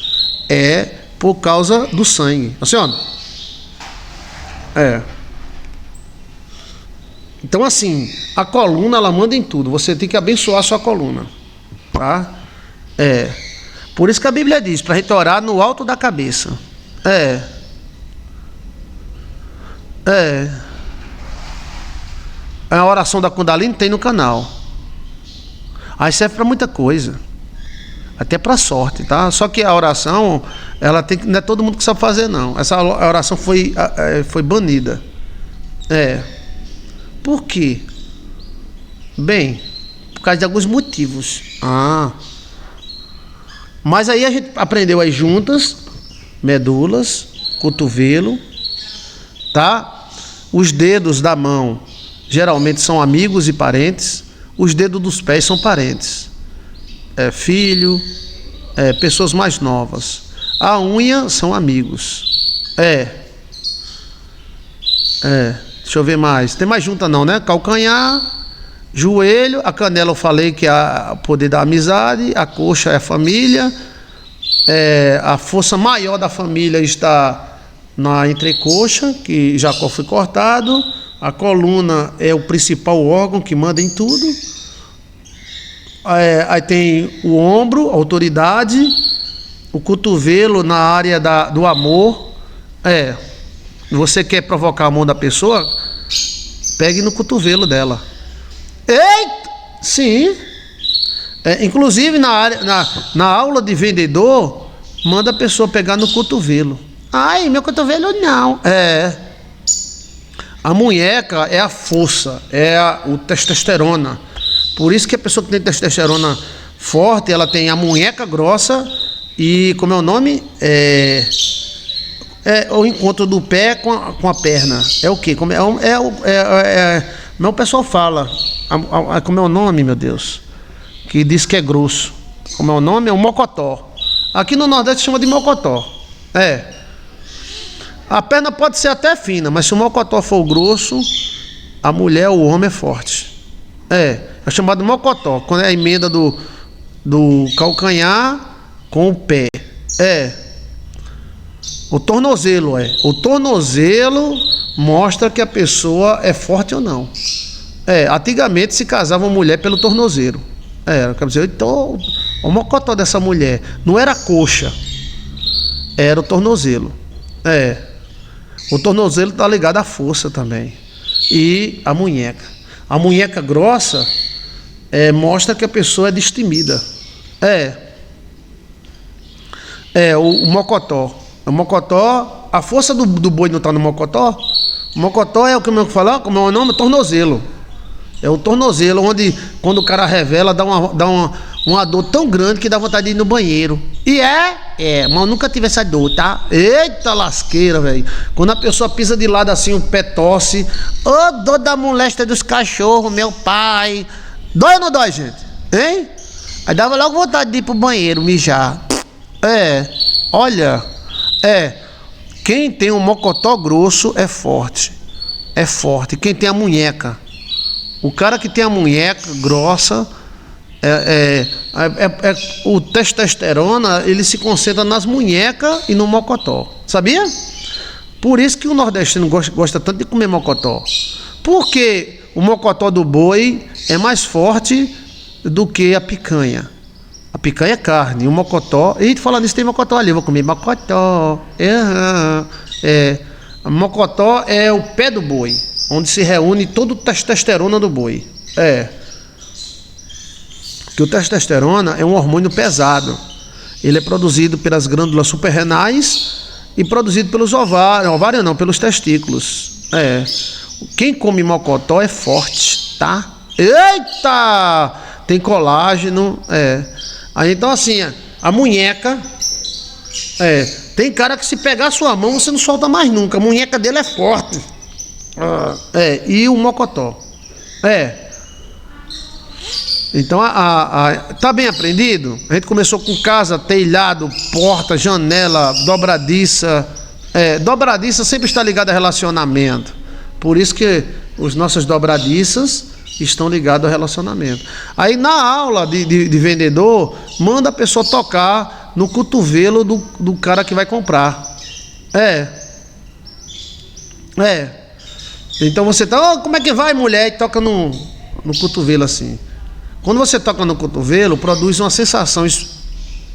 é por causa do sangue? Senhora? Então, assim, a coluna, ela manda em tudo. Você tem que abençoar a sua coluna. Tá? Por isso que a Bíblia diz, para a gente orar no alto da cabeça. A oração da Kundalini tem no canal. Aí serve para muita coisa. Até para sorte, tá? Só que a oração, ela tem que, não é todo mundo que sabe fazer, não. Essa oração foi banida. Por quê? Bem, por causa de alguns motivos. Mas aí a gente aprendeu as juntas, medulas, cotovelo, tá? Os dedos da mão geralmente são amigos e parentes. Os dedos dos pés são parentes. Filho, pessoas mais novas. A unha são amigos. Deixa eu ver mais. Tem mais junta não, né? Calcanhar, joelho, a canela eu falei que é o poder da amizade, a coxa é a família, a força maior da família está na entrecoxa, que Jacó foi cortado, a coluna é o principal órgão que manda em tudo, aí tem o ombro, a autoridade, o cotovelo na área do amor. Você quer provocar a mão da pessoa? Pegue no cotovelo dela. Eita! Sim. Inclusive na aula de vendedor, manda a pessoa pegar no cotovelo. Ai, meu cotovelo não. A munheca é a força, o testosterona. Por isso que a pessoa que tem testosterona forte, ela tem a munheca grossa e, como é o nome? O encontro do pé com a perna. É o quê? Como o pessoal fala. Como é o nome, meu Deus? Que diz que é grosso. Como é o nome? É o mocotó. Aqui no Nordeste chama de mocotó. A perna pode ser até fina, mas se o mocotó for grosso, a mulher ou o homem é forte. É chamado mocotó, quando é a emenda do calcanhar com o pé. O tornozelo O tornozelo mostra que a pessoa é forte ou não. Antigamente se casava uma mulher pelo tornozelo. Quer dizer, então, o mocotó dessa mulher não era a coxa, era o tornozelo. O tornozelo está ligado à força também. E a munheca. A munheca grossa mostra que a pessoa é destemida. O mocotó. O mocotó, a força do boi não está no mocotó. O mocotó é o que eu vou falar, como é o nome? Tornozelo. É o tornozelo, onde quando o cara revela, dá uma dor tão grande que dá vontade de ir no banheiro. E mas eu nunca tive essa dor, tá? Eita lasqueira, velho. Quando a pessoa pisa de lado assim, o pé tosse. Ô, dor da moléstia dos cachorros, meu pai. Dói ou não dói, gente? Hein? Aí dava logo vontade de ir pro banheiro, mijar. Olha. Quem tem um mocotó grosso é forte. É forte. Quem tem a munheca. O cara que tem a munheca grossa, o testosterona, ele se concentra nas munhecas e no mocotó. Sabia? Por isso que o nordestino gosta tanto de comer mocotó. Porque o mocotó do boi é mais forte do que a picanha. A picanha é carne, o mocotó... E falando nisso, tem mocotó ali, eu vou comer mocotó. Mocotó é o pé do boi, onde se reúne todo o testosterona do boi. Que o testosterona é um hormônio pesado. Ele é produzido pelas glândulas suprarrenais e produzido pelos ovários não, pelos testículos. Quem come mocotó é forte, tá? Eita! Tem colágeno, Aí então assim, a munheca, tem cara que se pegar a sua mão você não solta mais nunca. A munheca dele é forte. E o mocotó. Então, tá bem aprendido? A gente começou com casa, telhado, porta, janela, dobradiça. Dobradiça sempre está ligada a relacionamento. Por isso que as nossas dobradiças estão ligadas ao relacionamento. Aí na aula de vendedor, manda a pessoa tocar no cotovelo do cara que vai comprar. Então você tá, como é que vai, mulher? E toca no cotovelo assim. Quando você toca no cotovelo, produz uma sensação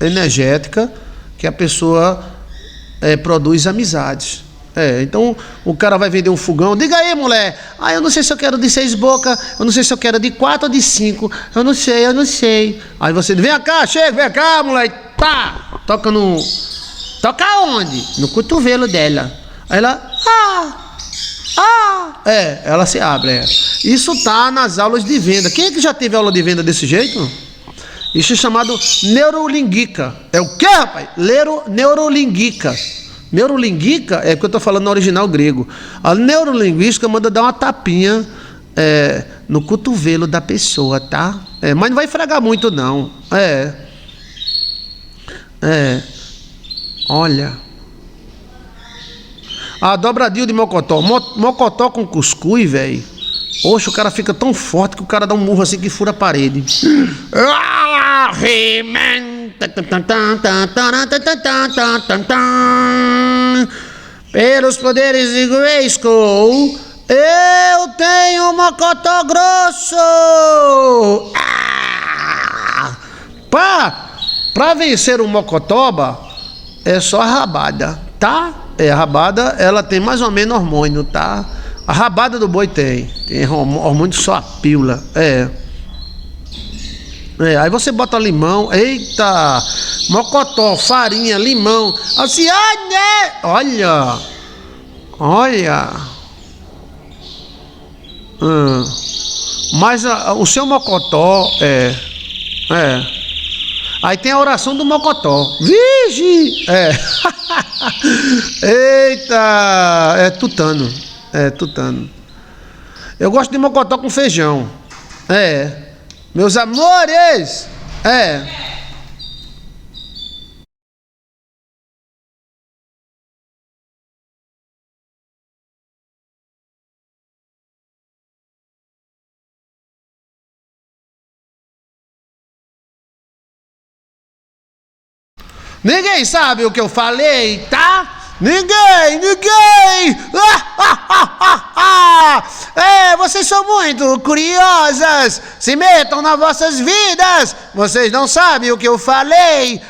energética que a pessoa produz amizades. Então o cara vai vender um fogão. Diga aí, mulher. Eu não sei se eu quero de 6 bocas. Eu não sei se eu quero de 4 ou de 5. Eu não sei. Aí você diz, vem cá, mulher. Tá. Toca onde? No cotovelo dela. Aí ela, ela se abre. Isso tá nas aulas de venda. Quem é que já teve aula de venda desse jeito? Isso é chamado neurolinguica. É o quê, rapaz? Neurolinguica. Neurolinguica é porque eu estou falando no original grego. A neurolinguística manda dar uma tapinha no cotovelo da pessoa, tá? Mas não vai fregar muito, não. Olha. Dobradinho de mocotó. Mocotó com cuscuz, velho. Oxe, o cara fica tão forte que o cara dá um murro assim que fura a parede. Pelos poderes de Grayskull, eu tenho mocotó grosso. Pra vencer o mocotoba, é só a rabada, tá? A rabada, ela tem mais ou menos hormônio, tá? A rabada do boi tem hormônio só a pílula, aí você bota limão, eita, mocotó, farinha, limão, assim, olha, mas o seu mocotó aí tem a oração do mocotó, vige, eita, tutano. Eu gosto de mocotó com feijão. Meus amores. Ninguém sabe o que eu falei, tá? Ninguém! Vocês são muito curiosas. Se metam nas vossas vidas. Vocês não sabem o que eu falei.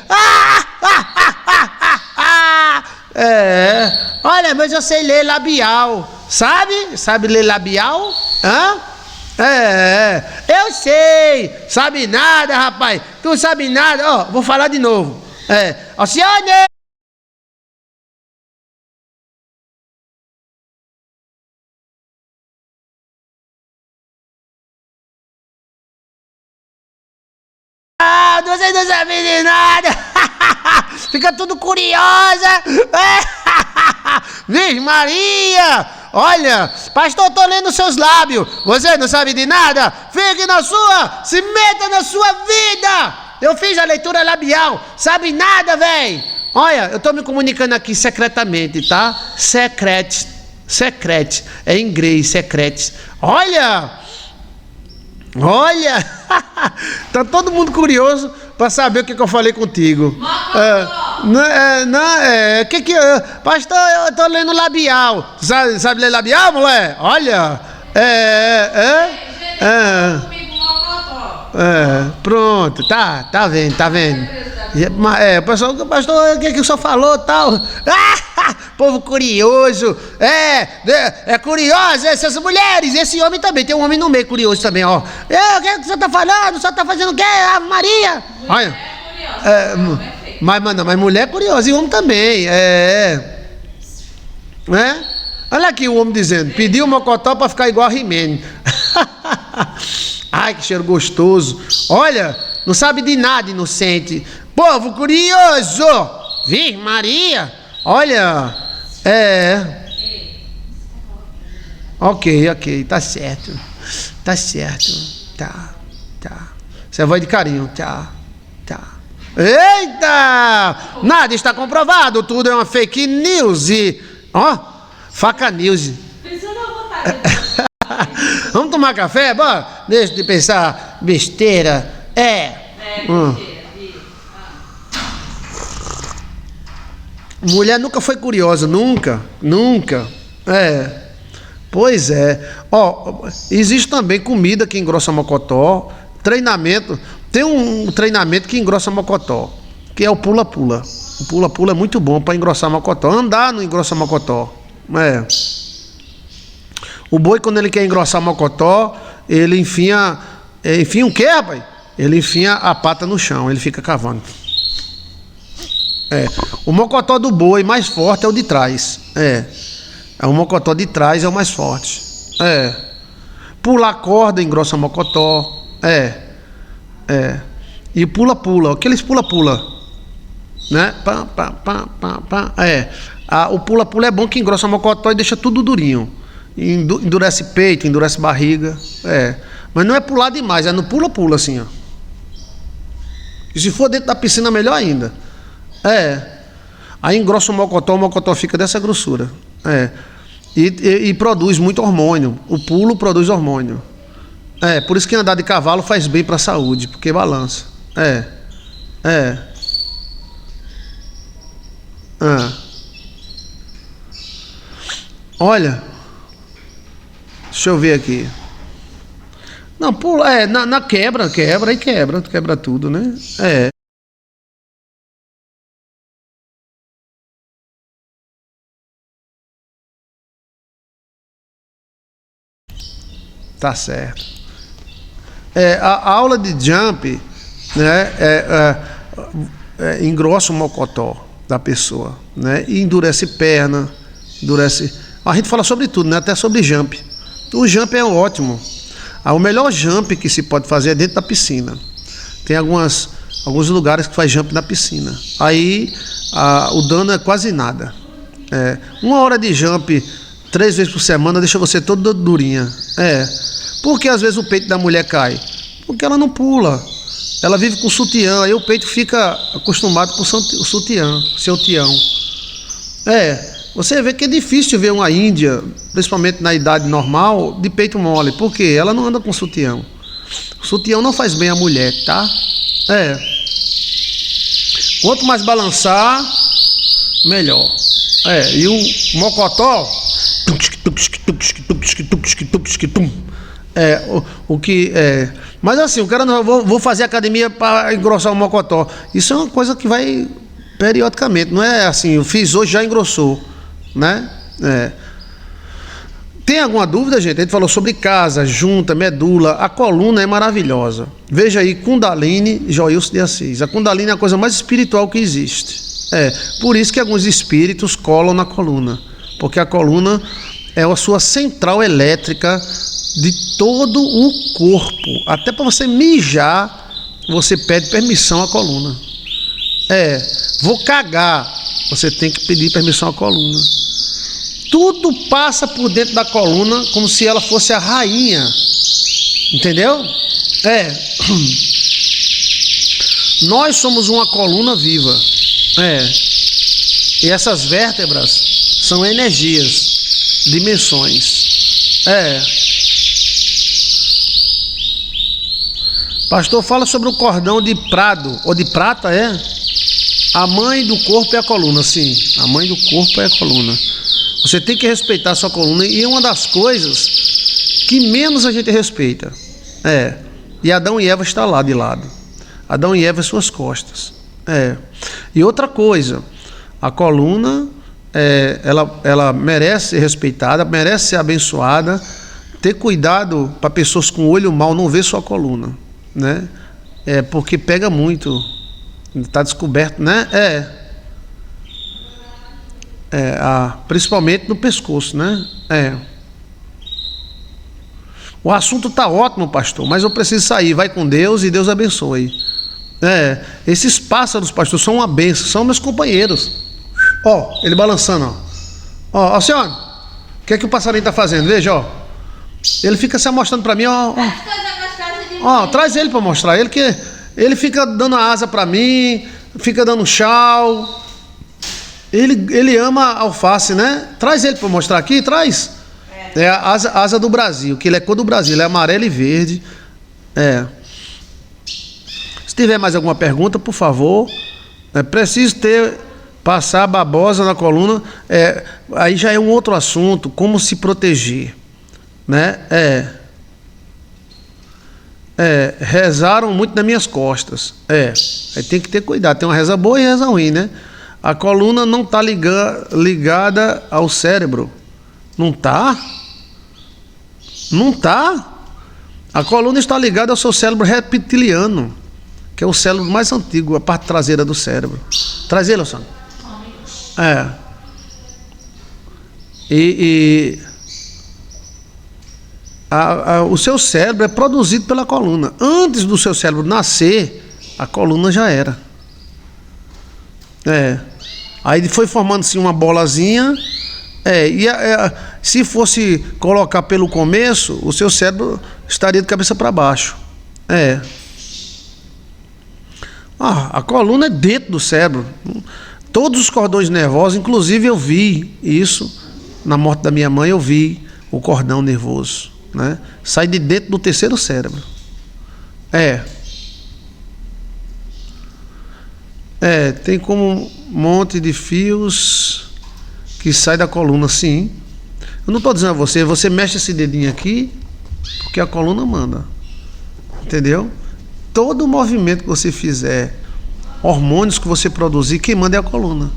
Olha, mas eu sei ler labial. Sabe ler labial? Eu sei. Sabe nada, rapaz. Tu não sabe nada. Vou falar de novo. Alcione! Vocês não sabem de nada. Fica tudo curiosa. Virgem Maria. Olha, pastor, tô lendo seus lábios. Você não sabe de nada? Fique na sua. Se meta na sua vida. Eu fiz a leitura labial. Sabe nada, velho. Olha, eu tô me comunicando aqui secretamente, tá? Secret. É em inglês, secret. Olha. Tá todo mundo curioso para saber o que eu falei contigo. Pastor, eu tô lendo labial. Sabe ler labial, mulher? Olha. Pronto, tá vendo. Pastor, o que o senhor falou, tal? Povo curioso, é curioso, essas mulheres, esse homem também, tem um homem no meio curioso também, ó. O que o senhor tá falando? O senhor tá fazendo o quê? Ave Maria? Olha. Mas mulher é curiosa e homem também. Né? Olha aqui o homem dizendo: pediu o mocotó para ficar igual a He-Man. Ai, que cheiro gostoso. Olha, não sabe de nada, inocente. Povo curioso. Virgem Maria. Olha, Ok, tá certo. Tá. Você é voz de carinho. Tá. Eita! Nada está comprovado, tudo é uma fake news e... faca news. Pensou na vontade. Vamos tomar café? Bora? Deixa de pensar besteira. Besteira. Mulher nunca foi curiosa, nunca. Pois é. Existe também comida que engrossa mocotó, treinamento. Tem um treinamento que engrossa mocotó, que é o pula-pula. O pula-pula é muito bom para engrossar mocotó. Andar não engrossa mocotó. O boi, quando ele quer engrossar mocotó, ele enfia o quê, rapaz? Ele enfia a pata no chão, ele fica cavando. O mocotó do boi mais forte é o de trás. O mocotó de trás é o mais forte. Pular corda engrossa mocotó. E pula-pula, aqueles pula-pula, né? O pula-pula é bom que engrossa mocotó e deixa tudo durinho. Endurece peito, endurece barriga. Mas não é pular demais, é no pula-pula assim, ó. E se for dentro da piscina, melhor ainda. Aí engrossa o mocotó fica dessa grossura. E produz muito hormônio. O pulo produz hormônio. Por isso que andar de cavalo faz bem para a saúde, porque balança. Olha, deixa eu ver aqui. Não, pula, na quebra tudo, né? Tá certo. A aula de jump, né, engrossa o mocotó da pessoa, né, e endurece perna, a gente fala sobre tudo, né, até sobre jump. O jump é ótimo. O melhor jump que se pode fazer é dentro da piscina. Tem alguns lugares que faz jump na piscina. Aí o dano é quase nada. 1 hora de jump 3 vezes por semana deixa você toda durinha. Por que às vezes o peito da mulher cai? Porque ela não pula. Ela vive com sutiã, aí o peito fica acostumado com o sutiã, seu tião. Você vê que é difícil ver uma índia, principalmente na idade normal, de peito mole. Por quê? Ela não anda com sutião. O sutião não faz bem à mulher, tá? Quanto mais balançar, melhor. E o mocotó... Mas assim, o cara não, vou fazer academia para engrossar o mocotó. Isso é uma coisa que vai periodicamente, não é assim, eu fiz hoje, já engrossou, né? Tem alguma dúvida, gente? A gente falou sobre casa, junta, medula, a coluna é maravilhosa. Veja aí, Kundalini, Joilson de Assis. A Kundalini é a coisa mais espiritual que existe. Por isso que alguns espíritos colam na coluna, porque a coluna é a sua central elétrica de todo o corpo. Até para você mijar, você pede permissão à coluna. Vou cagar, você tem que pedir permissão à coluna. Tudo passa por dentro da coluna como se ela fosse a rainha. Entendeu? Nós somos uma coluna viva. E essas vértebras são energias, dimensões. Pastor, fala sobre o cordão de prado, ou de prata, A mãe do corpo é a coluna, sim. A mãe do corpo é a coluna. Você tem que respeitar a sua coluna, e é uma das coisas que menos a gente respeita. E Adão e Eva estão lá de lado. Adão e Eva às suas costas. E outra coisa, a coluna, ela merece ser respeitada, merece ser abençoada. Ter cuidado para pessoas com olho mau não ver sua coluna, né? Porque pega muito. Está descoberto, né? Principalmente no pescoço, né? O assunto está ótimo, pastor, mas eu preciso sair. Vai com Deus e Deus abençoe. Esses pássaros, pastor, são uma bênção, são meus companheiros. Ó, ele balançando, ó. Ó, senhor, o que é que o passarinho está fazendo? Veja, ó. Ele fica se amostrando para mim, ó. Ó, traz ele para mostrar. Ele fica dando a asa para mim, fica dando tchau. Ele ama alface, né? Traz ele para mostrar aqui, traz. É a asa do Brasil, que ele é cor do Brasil, ele é amarelo e verde. Se tiver mais alguma pergunta, por favor. Preciso passar babosa na coluna. Aí já é um outro assunto, como se proteger, né? Rezaram muito nas minhas costas. Aí tem que ter cuidado. Tem uma reza boa e reza ruim, né? A coluna não está ligada ao cérebro. Não está? Não está. A coluna está ligada ao seu cérebro reptiliano, que é o cérebro mais antigo, a parte traseira do cérebro. Traz ele, Luciano. O seu cérebro é produzido pela coluna. Antes do seu cérebro nascer, a coluna já era. Aí foi formando-se uma bolazinha. Se fosse colocar pelo começo, o seu cérebro estaria de cabeça para baixo. A coluna é dentro do cérebro. Todos os cordões nervosos, inclusive eu vi isso na morte da minha mãe, eu vi o cordão nervoso, né? Sai de dentro do terceiro cérebro. Tem como um monte de fios que sai da coluna, sim. Eu não estou dizendo a você mexe esse dedinho aqui, porque a coluna manda. Entendeu? Todo movimento que você fizer, hormônios que você produzir, quem manda é a coluna.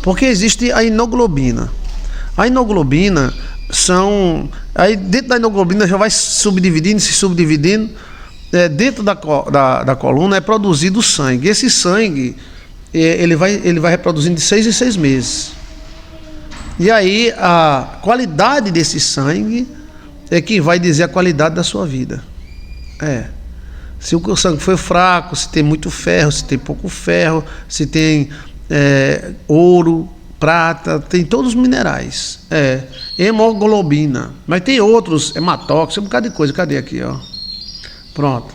Porque existe a inoglobina. A inoglobina são... Aí dentro da inoglobina já vai se subdividindo. Dentro da coluna é produzido sangue. Esse sangue, ele vai reproduzindo de 6 em 6 meses. E aí a qualidade desse sangue é quem vai dizer a qualidade da sua vida. Se o sangue foi fraco, se tem muito ferro, se tem pouco ferro, se tem ouro, prata, tem todos os minerais. Hemoglobina. Mas tem outros, hematóxido, um bocado de coisa. Cadê aqui, ó? Pronto.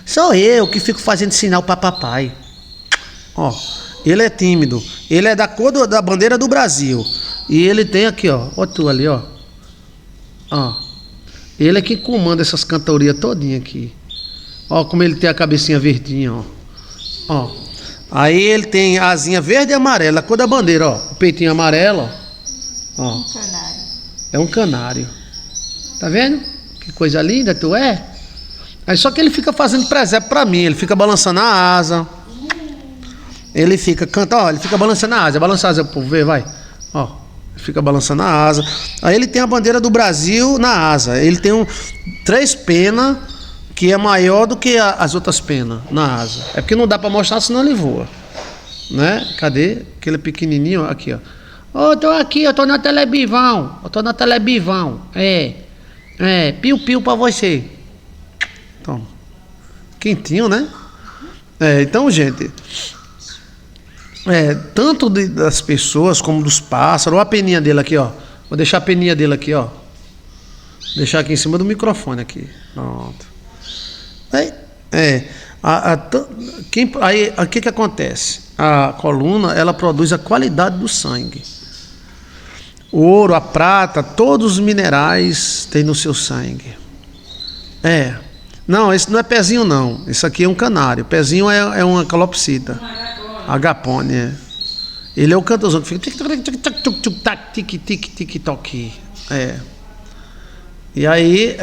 Sou eu que fico fazendo sinal para papai. Ó, ele é tímido. Ele é da cor da bandeira do Brasil. E ele tem aqui, ó. Ó tu ali, ó. Ele é que comanda essas cantorias todinha aqui. Ó, como ele tem a cabecinha verdinha, ó. Aí ele tem a asinha verde e amarela, a cor da bandeira, ó. O peitinho amarelo, ó. Um canário. É um canário. Tá vendo? Que coisa linda tu é. Aí só que ele fica fazendo presépio pra mim. Ele fica balançando a asa. Ele fica ele fica balançando a asa. Balança a asa pro ver, vai. Ó. Fica balançando a asa. Aí ele tem a bandeira do Brasil na asa. Ele tem 3 penas que é maior do que as outras penas na asa. É porque não dá para mostrar, senão ele voa, né? Cadê? Aquele pequenininho, ó, aqui, ó. Tô aqui, eu tô na Telebivão. Piu-piu para você. Então, quentinho, né? Então, gente, tanto das pessoas como dos pássaros. Olha a peninha dele aqui, ó. Vou deixar a peninha dele aqui, ó. Deixar aqui em cima do microfone aqui. Pronto. Aí o que acontece? A coluna, ela produz a qualidade do sangue. O ouro, a prata, todos os minerais tem no seu sangue. Não, esse não é pezinho, não. Isso aqui é um canário. Pezinho é uma calopsita. Agapone, Ele é o cantorzão que fica tic-tic-tic-toc. E aí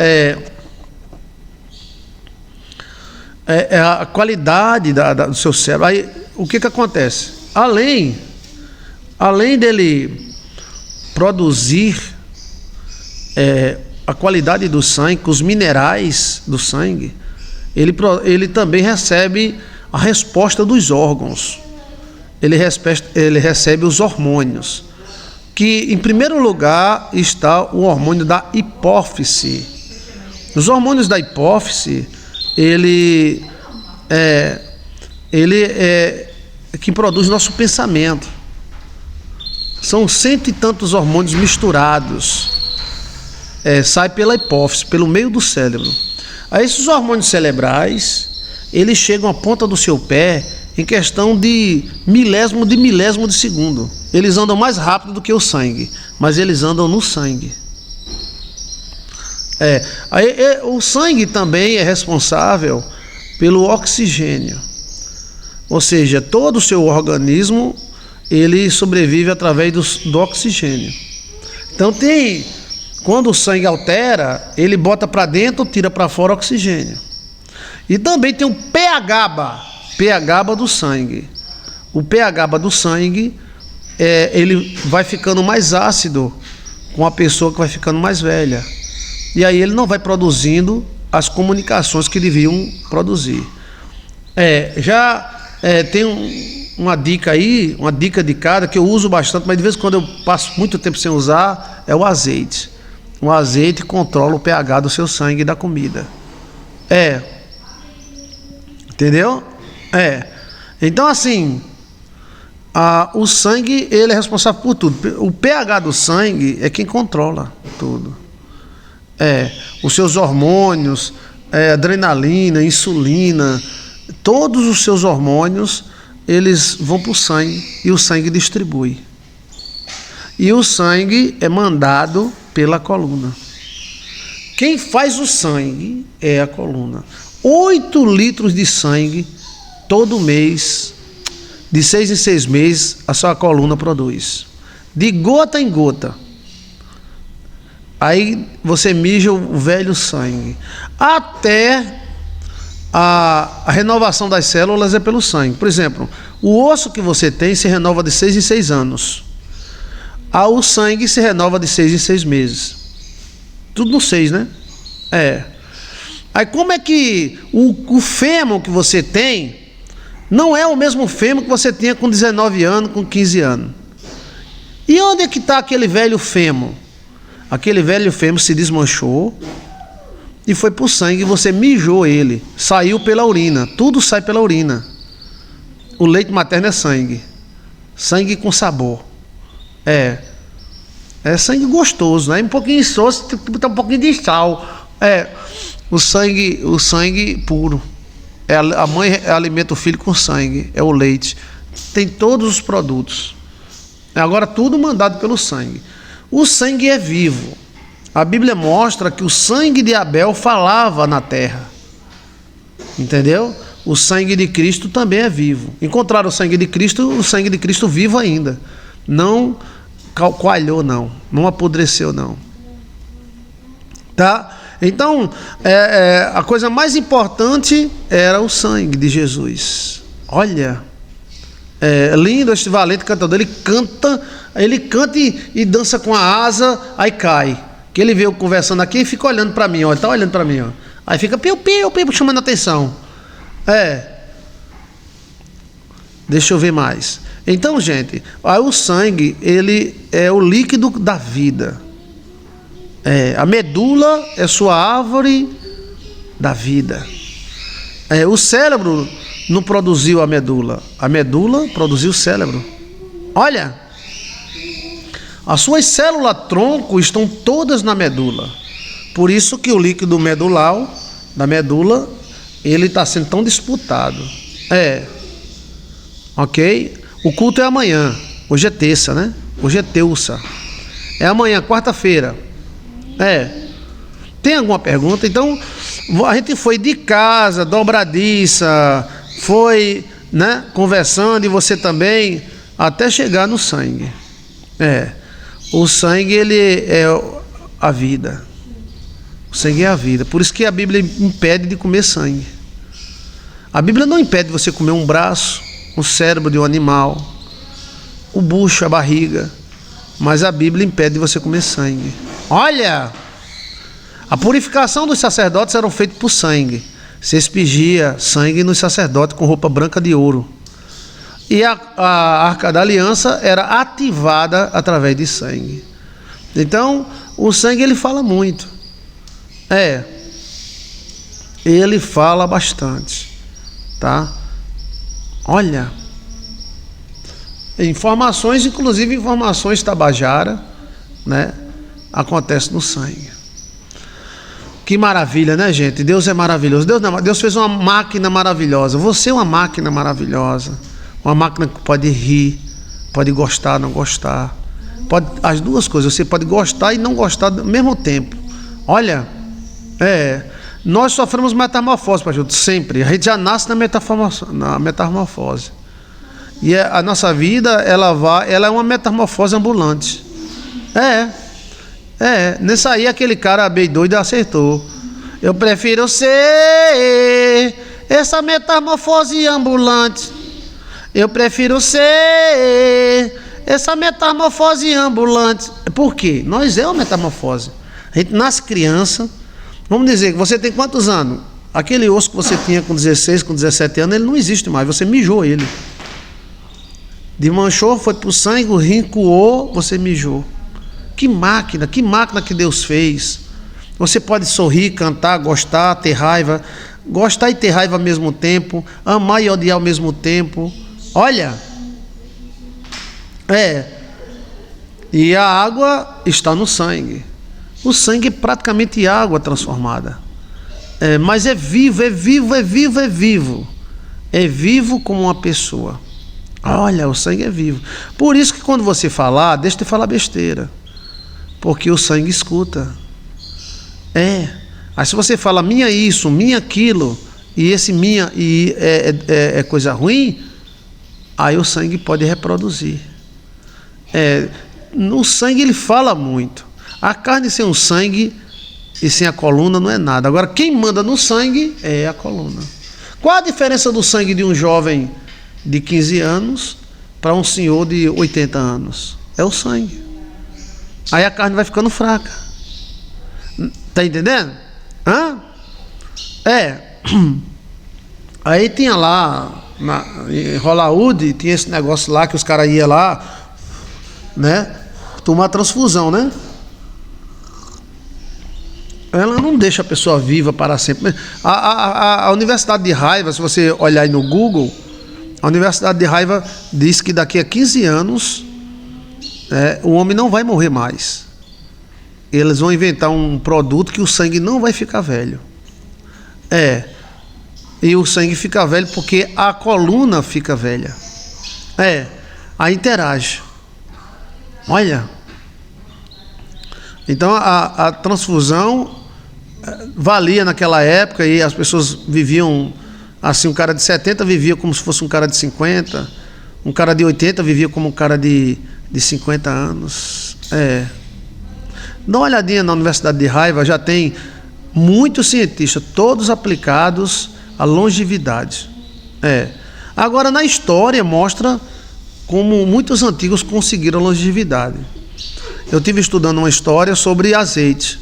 a qualidade do seu cérebro. Aí o que acontece? Além dele produzir a qualidade do sangue, os minerais do sangue, ele também recebe a resposta dos órgãos. Ele recebe os hormônios, que em primeiro lugar está o hormônio da hipófise. Os hormônios da hipófise, ele é que produz nosso pensamento. São 100 e tantos hormônios misturados. Sai pela hipófise, pelo meio do cérebro. Aí esses hormônios cerebrais, eles chegam à ponta do seu pé em questão de milésimo de segundo. Eles andam mais rápido do que o sangue, mas eles andam no sangue. O sangue também é responsável pelo oxigênio. Ou seja, todo o seu organismo, ele sobrevive através do oxigênio. Então quando o sangue altera, ele bota para dentro, tira para fora oxigênio. E também tem o pH do sangue. O pH do sangue, ele vai ficando mais ácido com a pessoa que vai ficando mais velha. E aí ele não vai produzindo as comunicações que deviam produzir. Tem uma dica aí, uma dica de cada que eu uso bastante, mas de vez em quando eu passo muito tempo sem usar, é o azeite. O azeite controla o pH do seu sangue e da comida. Entendeu? Então assim, o sangue, ele é responsável por tudo. O pH do sangue é quem controla tudo. Os seus hormônios, adrenalina, insulina, todos os seus hormônios, eles vão para o sangue e o sangue distribui. E o sangue é mandado pela coluna. Quem faz o sangue é a coluna. 8 litros de sangue todo mês, de 6 em 6 meses, a sua coluna produz. De gota em gota. Aí você mija o velho sangue. Até a renovação das células é pelo sangue. Por exemplo, o osso que você tem se renova de 6 em 6 anos. O sangue se renova de 6 em 6 meses. Tudo no 6, né? Aí como é que o fêmur que você tem não é o mesmo fêmur que você tinha com 19 anos, com 15 anos? E onde é que está aquele velho fêmur? Aquele velho fêmur se desmanchou e foi para o sangue, você mijou ele, saiu pela urina, tudo sai pela urina. O leite materno é sangue, sangue com sabor. É sangue gostoso, né? Um pouquinho de soço, tem que botar um pouquinho de sal. O sangue puro. A mãe alimenta o filho com sangue, é o leite. Tem todos os produtos. Agora tudo mandado pelo sangue. O sangue é vivo. A Bíblia mostra que o sangue de Abel falava na terra. Entendeu? O sangue de Cristo também é vivo. Encontraram o sangue de Cristo vivo ainda. Não coalhou, não apodreceu, não. Tá? Então, a coisa mais importante era o sangue de Jesus. Olha, lindo este valente cantador. Ele canta e dança com a asa, aí cai. Que ele veio conversando aqui e fica olhando para mim, ó. Ele tá olhando para mim, ó. Aí fica piu, chamando a atenção. Deixa eu ver mais. Então, gente, o sangue, ele é o líquido da vida. A medula é sua árvore da vida. O cérebro não produziu a medula produziu o cérebro. Olha, as suas células tronco estão todas na medula. Por isso que o líquido medular da medula, ele está sendo tão disputado. Ok? O culto é amanhã. Hoje é terça, né? Hoje é terça. É amanhã, quarta-feira. Tem alguma pergunta? Então, a gente foi de casa, dobradiça, foi, né, conversando, e você também, até chegar no sangue. O sangue, ele é a vida. O sangue é a vida. Por isso que a Bíblia impede de comer sangue. A Bíblia não impede você comer um braço, um cérebro de um animal, o bucho, a barriga. Mas a Bíblia impede de você comer sangue. Olha! A purificação dos sacerdotes era feita por sangue. Você aspergia sangue nos sacerdotes com roupa branca de ouro. E a Arca da Aliança era ativada através de sangue. Então, o sangue ele fala muito. Ele fala bastante, tá? Olha, informações, inclusive informações tabajara, né? Acontece no sangue. Que maravilha, né, gente? Deus é maravilhoso. Deus fez uma máquina maravilhosa. Você é uma máquina maravilhosa. Uma máquina que pode rir, pode gostar, não gostar. Pode, as duas coisas. Você pode gostar e não gostar ao mesmo tempo. Olha, nós sofremos metamorfose, pastor, sempre. A gente já nasce na metamorfose. E a nossa vida, ela é uma metamorfose ambulante. Nessa aí aquele cara bem doido acertou. Eu prefiro ser essa metamorfose ambulante. Eu prefiro ser essa metamorfose ambulante. Por quê? Nós é uma metamorfose. A gente nasce criança. Vamos dizer que você tem quantos anos? Aquele osso que você tinha com 16, com 17 anos, ele não existe mais. Você mijou ele. Desmanchou, foi pro sangue, o rim coou, você mijou. Que máquina que Deus fez. Você pode sorrir, cantar, gostar, ter raiva. Gostar e ter raiva ao mesmo tempo. Amar e odiar ao mesmo tempo. Olha. E a água está no sangue. O sangue é praticamente água transformada. Mas é vivo. É vivo como uma pessoa. Olha, o sangue é vivo. Por isso que quando você falar, deixa de falar besteira. Porque o sangue escuta. Aí se você fala minha isso, minha aquilo, e esse minha e é coisa ruim, aí o sangue pode reproduzir. No sangue ele fala muito. A carne sem o sangue e sem a coluna não é nada. Agora quem manda no sangue é a coluna. Qual a diferença do sangue de um jovem de 15 anos para um senhor de 80 anos? É o sangue. Aí a carne vai ficando fraca. Tá entendendo? Aí tinha lá em Hollywood, tinha esse negócio lá que os caras iam lá, né? Tomar transfusão, né? Ela não deixa a pessoa viva para sempre. A Universidade de Haifa, se você olhar aí no Google, a Universidade de Haifa diz que daqui a 15 anos o homem não vai morrer mais. Eles vão inventar um produto que o sangue não vai ficar velho. E o sangue fica velho porque a coluna fica velha. Aí interage. Olha. Então a transfusão valia naquela época e as pessoas viviam assim, um cara de 70 vivia como se fosse um cara de 50, um cara de 80 vivia como um cara de 50 anos. Dá uma olhadinha na Universidade de Haifa, já tem muitos cientistas, todos aplicados à longevidade. Agora na história mostra como muitos antigos conseguiram a longevidade. Eu estive estudando uma história sobre azeite.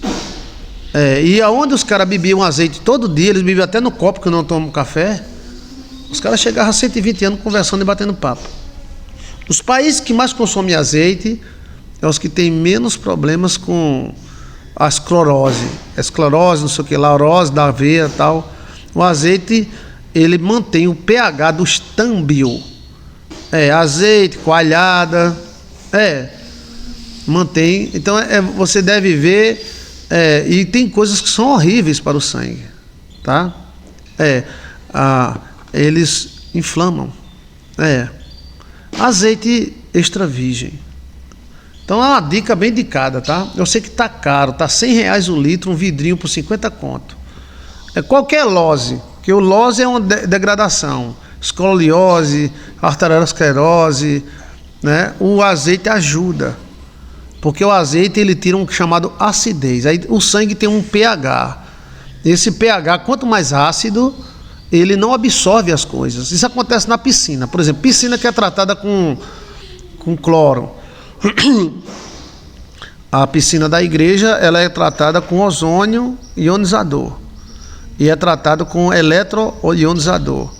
E aonde os caras bebiam azeite todo dia, eles bebiam até no copo que eu não tomo café, os caras chegavam a 120 anos conversando e batendo papo. Os países que mais consomem azeite é os que têm menos problemas com a esclerose, não sei o que, laurose da aveia e tal. O azeite, ele mantém o pH do estâmbio. Azeite, coalhada, mantém. Então você deve ver, e tem coisas que são horríveis para o sangue, tá? Eles inflamam. Azeite extra virgem. Então é uma dica bem indicada, tá? Eu sei que tá caro, tá R$100 o litro, um vidrinho por 50 conto. Qualquer lose, que o lose é uma degradação, escoliose, arteriosclerose, né? O azeite ajuda, porque o azeite ele tira um chamado acidez. Aí o sangue tem um pH. Esse pH, quanto mais ácido, ele não absorve as coisas. Isso acontece na piscina, por exemplo, piscina que é tratada com cloro. A piscina da igreja ela é tratada com ozônio ionizador. e é tratado com eletroionizador.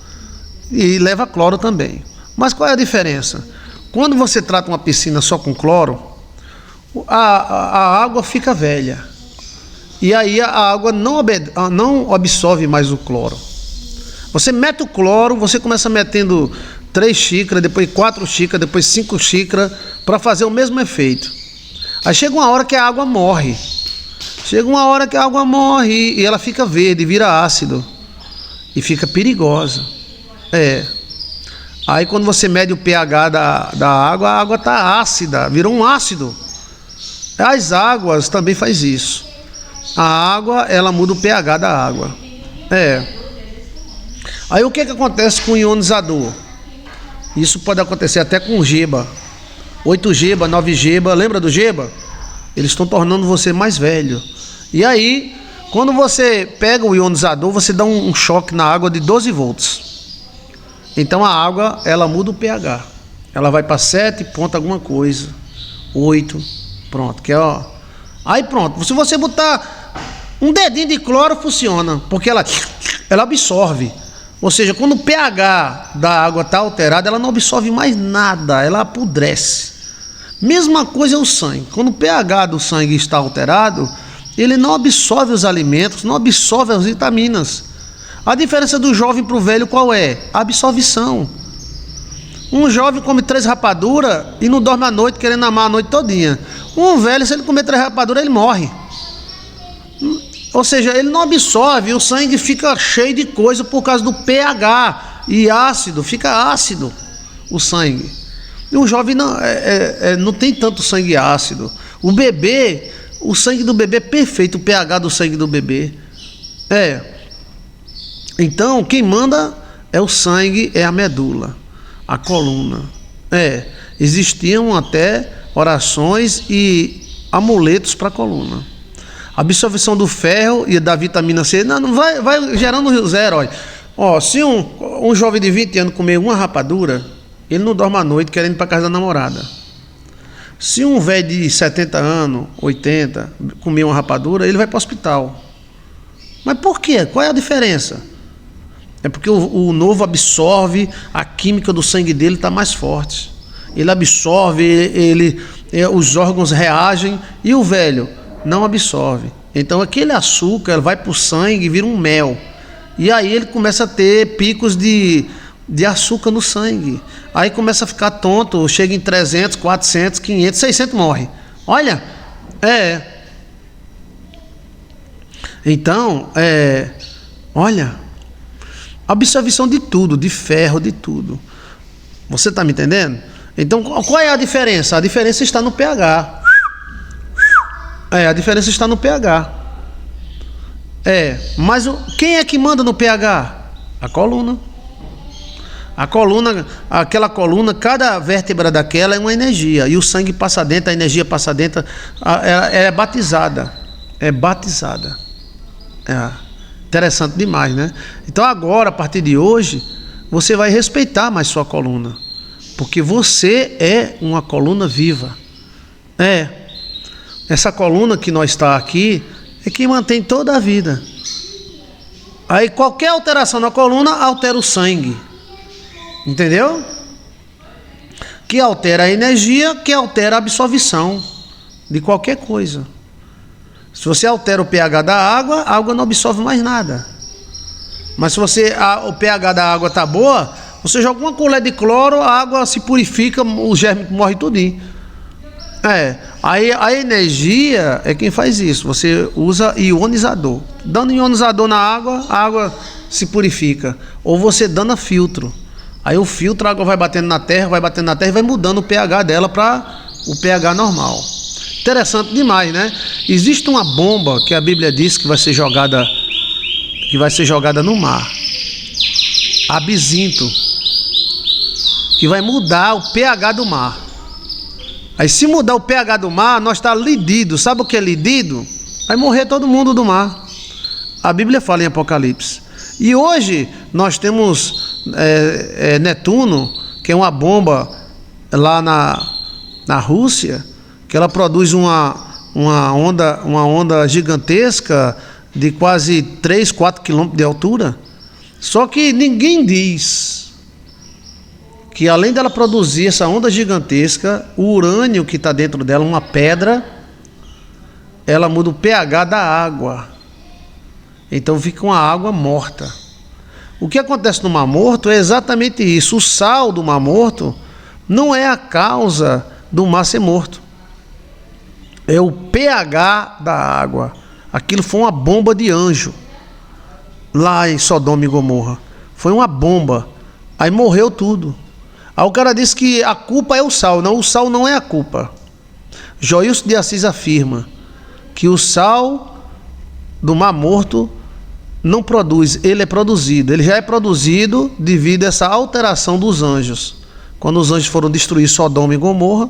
E leva cloro também. Mas qual é a diferença? Quando você trata uma piscina só com cloro, a água fica velha. E aí a água não absorve mais o cloro. Você mete o cloro, você começa metendo 3 xícaras, depois 4 xícaras, depois 5 xícaras, para fazer o mesmo efeito. Aí chega uma hora que a água morre. E ela fica verde, vira ácido. E fica perigosa. Aí quando você mede o pH da água, a água está ácida, virou um ácido. As águas também faz isso. A água, ela muda o pH da água. Aí o que acontece com o ionizador? Isso pode acontecer até com geba. 8 geba, 9 geba, lembra do geba? Eles estão tornando você mais velho. E aí, quando você pega o ionizador, você dá um choque na água de 12 volts. Então a água, ela muda o pH. Ela vai para 7 ponto alguma coisa. 8, pronto. Aí pronto, se você botar um dedinho de cloro, funciona. Porque ela absorve. Ou seja, quando o pH da água está alterado, ela não absorve mais nada, ela apodrece. Mesma coisa é o sangue. Quando o pH do sangue está alterado, ele não absorve os alimentos, não absorve as vitaminas. A diferença do jovem para o velho qual é? A absorção. Um jovem come 3 rapaduras e não dorme à noite querendo amar a noite todinha. Um velho, se ele comer 3 rapaduras, ele morre. Ou seja, ele não absorve, o sangue fica cheio de coisa por causa do pH e ácido, fica ácido o sangue. E o jovem não tem tanto sangue ácido. O bebê, o sangue do bebê é perfeito, o pH do sangue do bebê. Então, quem manda é o sangue, é a medula, a coluna. Existiam até orações e amuletos para a coluna. A absorção do ferro e da vitamina C não vai gerando zero. Se um jovem de 20 anos comer uma rapadura, ele não dorme à noite querendo ir para casa da namorada. Se um velho de 70 anos, 80, comer uma rapadura, ele vai para o hospital. Mas por quê? Qual é a diferença? É porque o novo absorve, a química do sangue dele está mais forte. Ele absorve, os órgãos reagem, e o velho não absorve. Então aquele açúcar vai para o sangue e vira um mel. E aí ele começa a ter picos de açúcar no sangue. Aí começa a ficar tonto, chega em 300, 400, 500, 600, morre. Olha, Então, olha, absorção de tudo, de ferro, de tudo. Você está me entendendo? Então, qual é a diferença? A diferença está no pH. A diferença está no pH. Mas quem é que manda no pH? A coluna. A coluna, aquela coluna, cada vértebra daquela é uma energia. E o sangue passa dentro, a energia passa dentro. É batizada. Interessante demais, né? Então agora, a partir de hoje, você vai respeitar mais sua coluna. Porque você é uma coluna viva. Essa coluna que nós está aqui é que mantém toda a vida. Aí qualquer alteração na coluna altera o sangue. Entendeu? Que altera a energia, que altera a absorção de qualquer coisa. Se você altera o pH da água, a água não absorve mais nada. Mas se o pH da água está boa, você joga uma colher de cloro, a água se purifica, o germe morre tudinho. Aí a energia é quem faz isso. Você usa ionizador. Dando ionizador na água, a água se purifica. Ou você dando a filtro. Aí o filtro, a água vai batendo na terra e vai mudando o pH dela para o pH normal. Interessante demais, né? Existe uma bomba que a Bíblia diz que vai ser jogada no mar. Absinto. Que vai mudar o pH do mar. Aí se mudar o pH do mar, nós está lidido. Sabe o que é lidido? Vai morrer todo mundo do mar. A Bíblia fala em Apocalipse. E hoje nós temos Netuno, que é uma bomba lá na Rússia, que ela produz uma onda gigantesca de quase 3, 4 quilômetros de altura. Só que ninguém diz que além dela produzir essa onda gigantesca, o urânio que está dentro dela, uma pedra, ela muda o pH da água. Então fica uma água morta. O que acontece no Mar Morto é exatamente isso. O sal do Mar Morto não é a causa do mar ser morto. É o pH da água. Aquilo foi uma bomba de anjo lá em Sodoma e Gomorra. Foi uma bomba. Aí morreu tudo. Aí o cara disse que a culpa é o sal. Não, o sal não é a culpa. Joilson de Assis afirma que o sal do Mar Morto não produz, ele é produzido. Ele já é produzido devido a essa alteração dos anjos. Quando os anjos foram destruir Sodoma e Gomorra,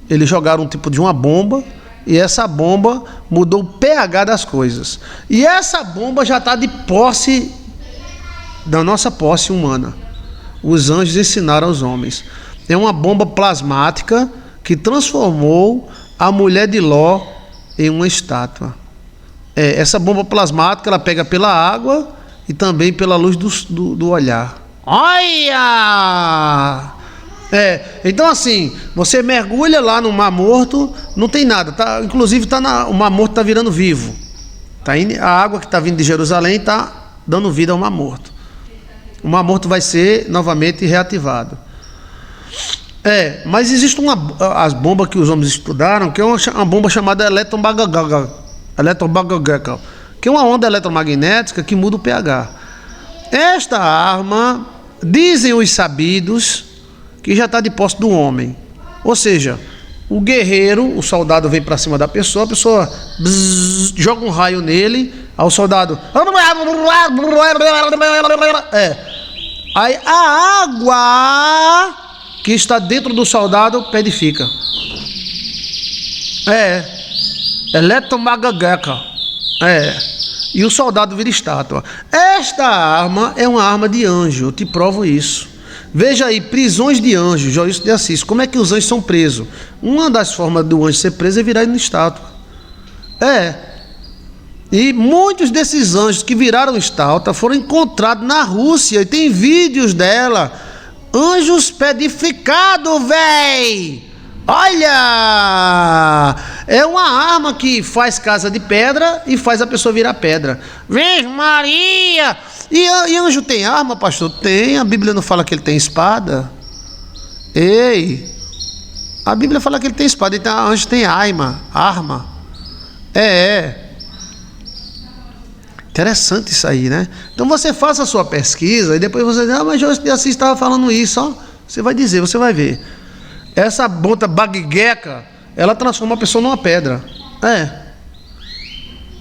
eles jogaram um tipo de uma bomba, e essa bomba mudou o pH das coisas. E essa bomba já está de posse, da nossa posse humana. Os anjos ensinaram aos homens. É uma bomba plasmática que transformou a mulher de Ló em uma estátua. Essa bomba plasmática, ela pega pela água e também pela luz do olhar. Olha! Então assim, você mergulha lá no Mar Morto, não tem nada, tá, inclusive o Mar Morto está virando vivo. A água que está vindo de Jerusalém está dando vida ao Mar Morto. O Mar Morto vai ser novamente reativado. Mas existe as bombas que os homens estudaram, que é uma bomba chamada eletromagnética, que é uma onda eletromagnética que muda o pH. Esta arma, dizem os sabidos, que já está de posse do homem. Ou seja, o guerreiro, o soldado vem para cima da pessoa, a pessoa joga um raio nele, aí o soldado... Aí a água que está dentro do soldado purifica. Eletromagnética. E o soldado vira estátua. Esta arma é uma arma de anjo, eu te provo isso. Veja aí, prisões de anjos, Joilson de Assis. Como é que os anjos são presos? Uma das formas do anjo ser preso é virar em estátua. E muitos desses anjos que viraram estátua foram encontrados na Rússia. E tem vídeos dela. Anjos pedificados, véi! Olha! É uma arma que faz casa de pedra e faz a pessoa virar pedra. Virgem Maria! E anjo tem arma, pastor? Tem. A Bíblia não fala que ele tem espada? Ei! A Bíblia fala que ele tem espada. Então anjo tem arma. Interessante isso aí, né? Então você faça a sua pesquisa e depois você diz, mas Joilson de Assis estava falando isso, ó. Você vai dizer, você vai ver. Essa bonta bagueca, ela transforma a pessoa numa pedra.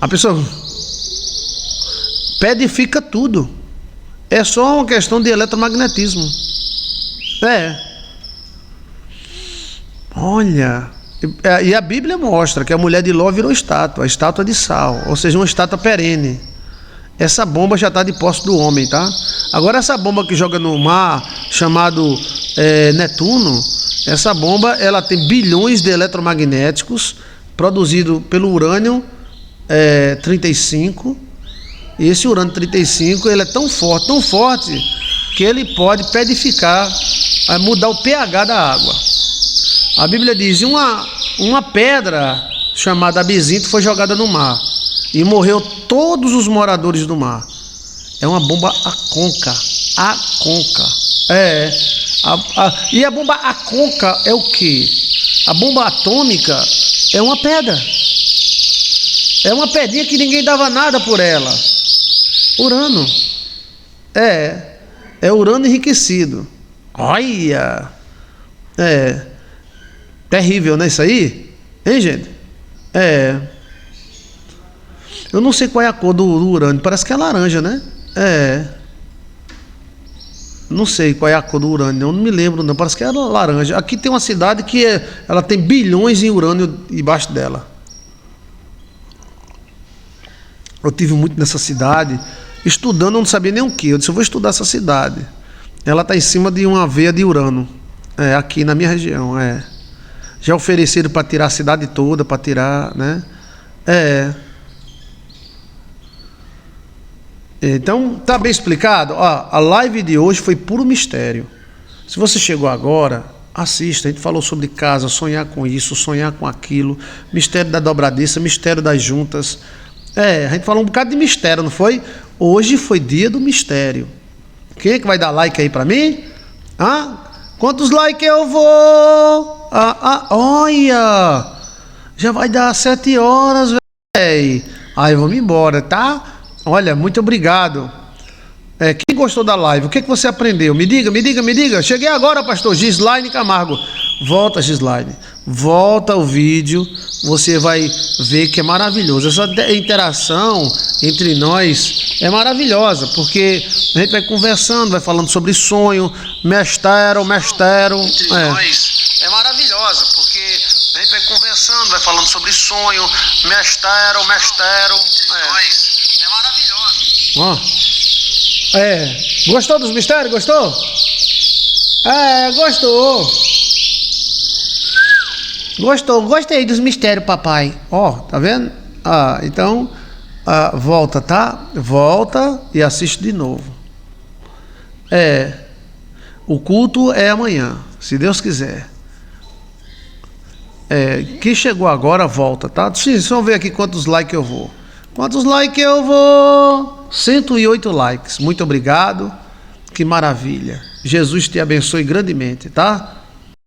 A pessoa pedifica tudo. É só uma questão de eletromagnetismo. Olha. E a Bíblia mostra que a mulher de Ló virou estátua, a estátua de sal, ou seja, uma estátua perene. Essa bomba já está de posse do homem, tá? Agora essa bomba que joga no mar, chamado Netuno, essa bomba ela tem bilhões de eletromagnéticos produzido pelo urânio 35. E esse urânio 35 ele é tão forte que ele pode purificar, mudar o pH da água. A Bíblia diz: uma pedra chamada abisinto foi jogada no mar e morreu todos os moradores do mar. É uma bomba aconca. E a bomba aconca é o quê? A bomba atômica é uma pedra. É uma pedrinha que ninguém dava nada por ela. Urano. É urano enriquecido. Olha. Terrível, não é isso aí? Hein, gente? Eu não sei qual é a cor do urânio. Parece que é laranja, né? Não sei qual é a cor do urânio. Eu não me lembro, não. Parece que é laranja. Aqui tem uma cidade que ela tem bilhões em urânio embaixo dela. Eu tive muito nessa cidade. Estudando, eu não sabia nem o que. Eu disse, eu vou estudar essa cidade. Ela está em cima de uma veia de urânio. Aqui na minha região. Já ofereceram para tirar a cidade toda, para tirar, né? Então, tá bem explicado? Ó, a live de hoje foi puro mistério. Se você chegou agora, assista. A gente falou sobre casa, sonhar com isso, sonhar com aquilo, mistério da dobradiça, mistério das juntas. A gente falou um bocado de mistério, não foi? Hoje foi dia do mistério. Quem é que vai dar like aí pra mim? Quantos likes eu vou? Olha! Já vai dar 7 horas, velho. Aí vamos embora, tá? Olha, muito obrigado. Quem gostou da live? O que você aprendeu? Me diga. Cheguei agora, pastor Gislaine Camargo. Volta, Gislaine. Volta o vídeo. Você vai ver que é maravilhoso. Essa interação entre nós é maravilhosa, porque a gente vai conversando, vai falando sobre sonho, mistério. Entre nós é maravilhosa, porque a gente vai conversando, vai falando sobre sonho, mistério. É maravilhosa. Gostou dos mistérios? Gostou? Gostei dos mistérios, papai. Tá vendo? Então, volta, tá? Volta e assiste de novo. O culto é amanhã, se Deus quiser. Quem chegou agora, volta, tá? Deixa eu ver aqui quantos likes eu vou. 108 likes. Muito obrigado. Que maravilha. Jesus te abençoe grandemente, tá?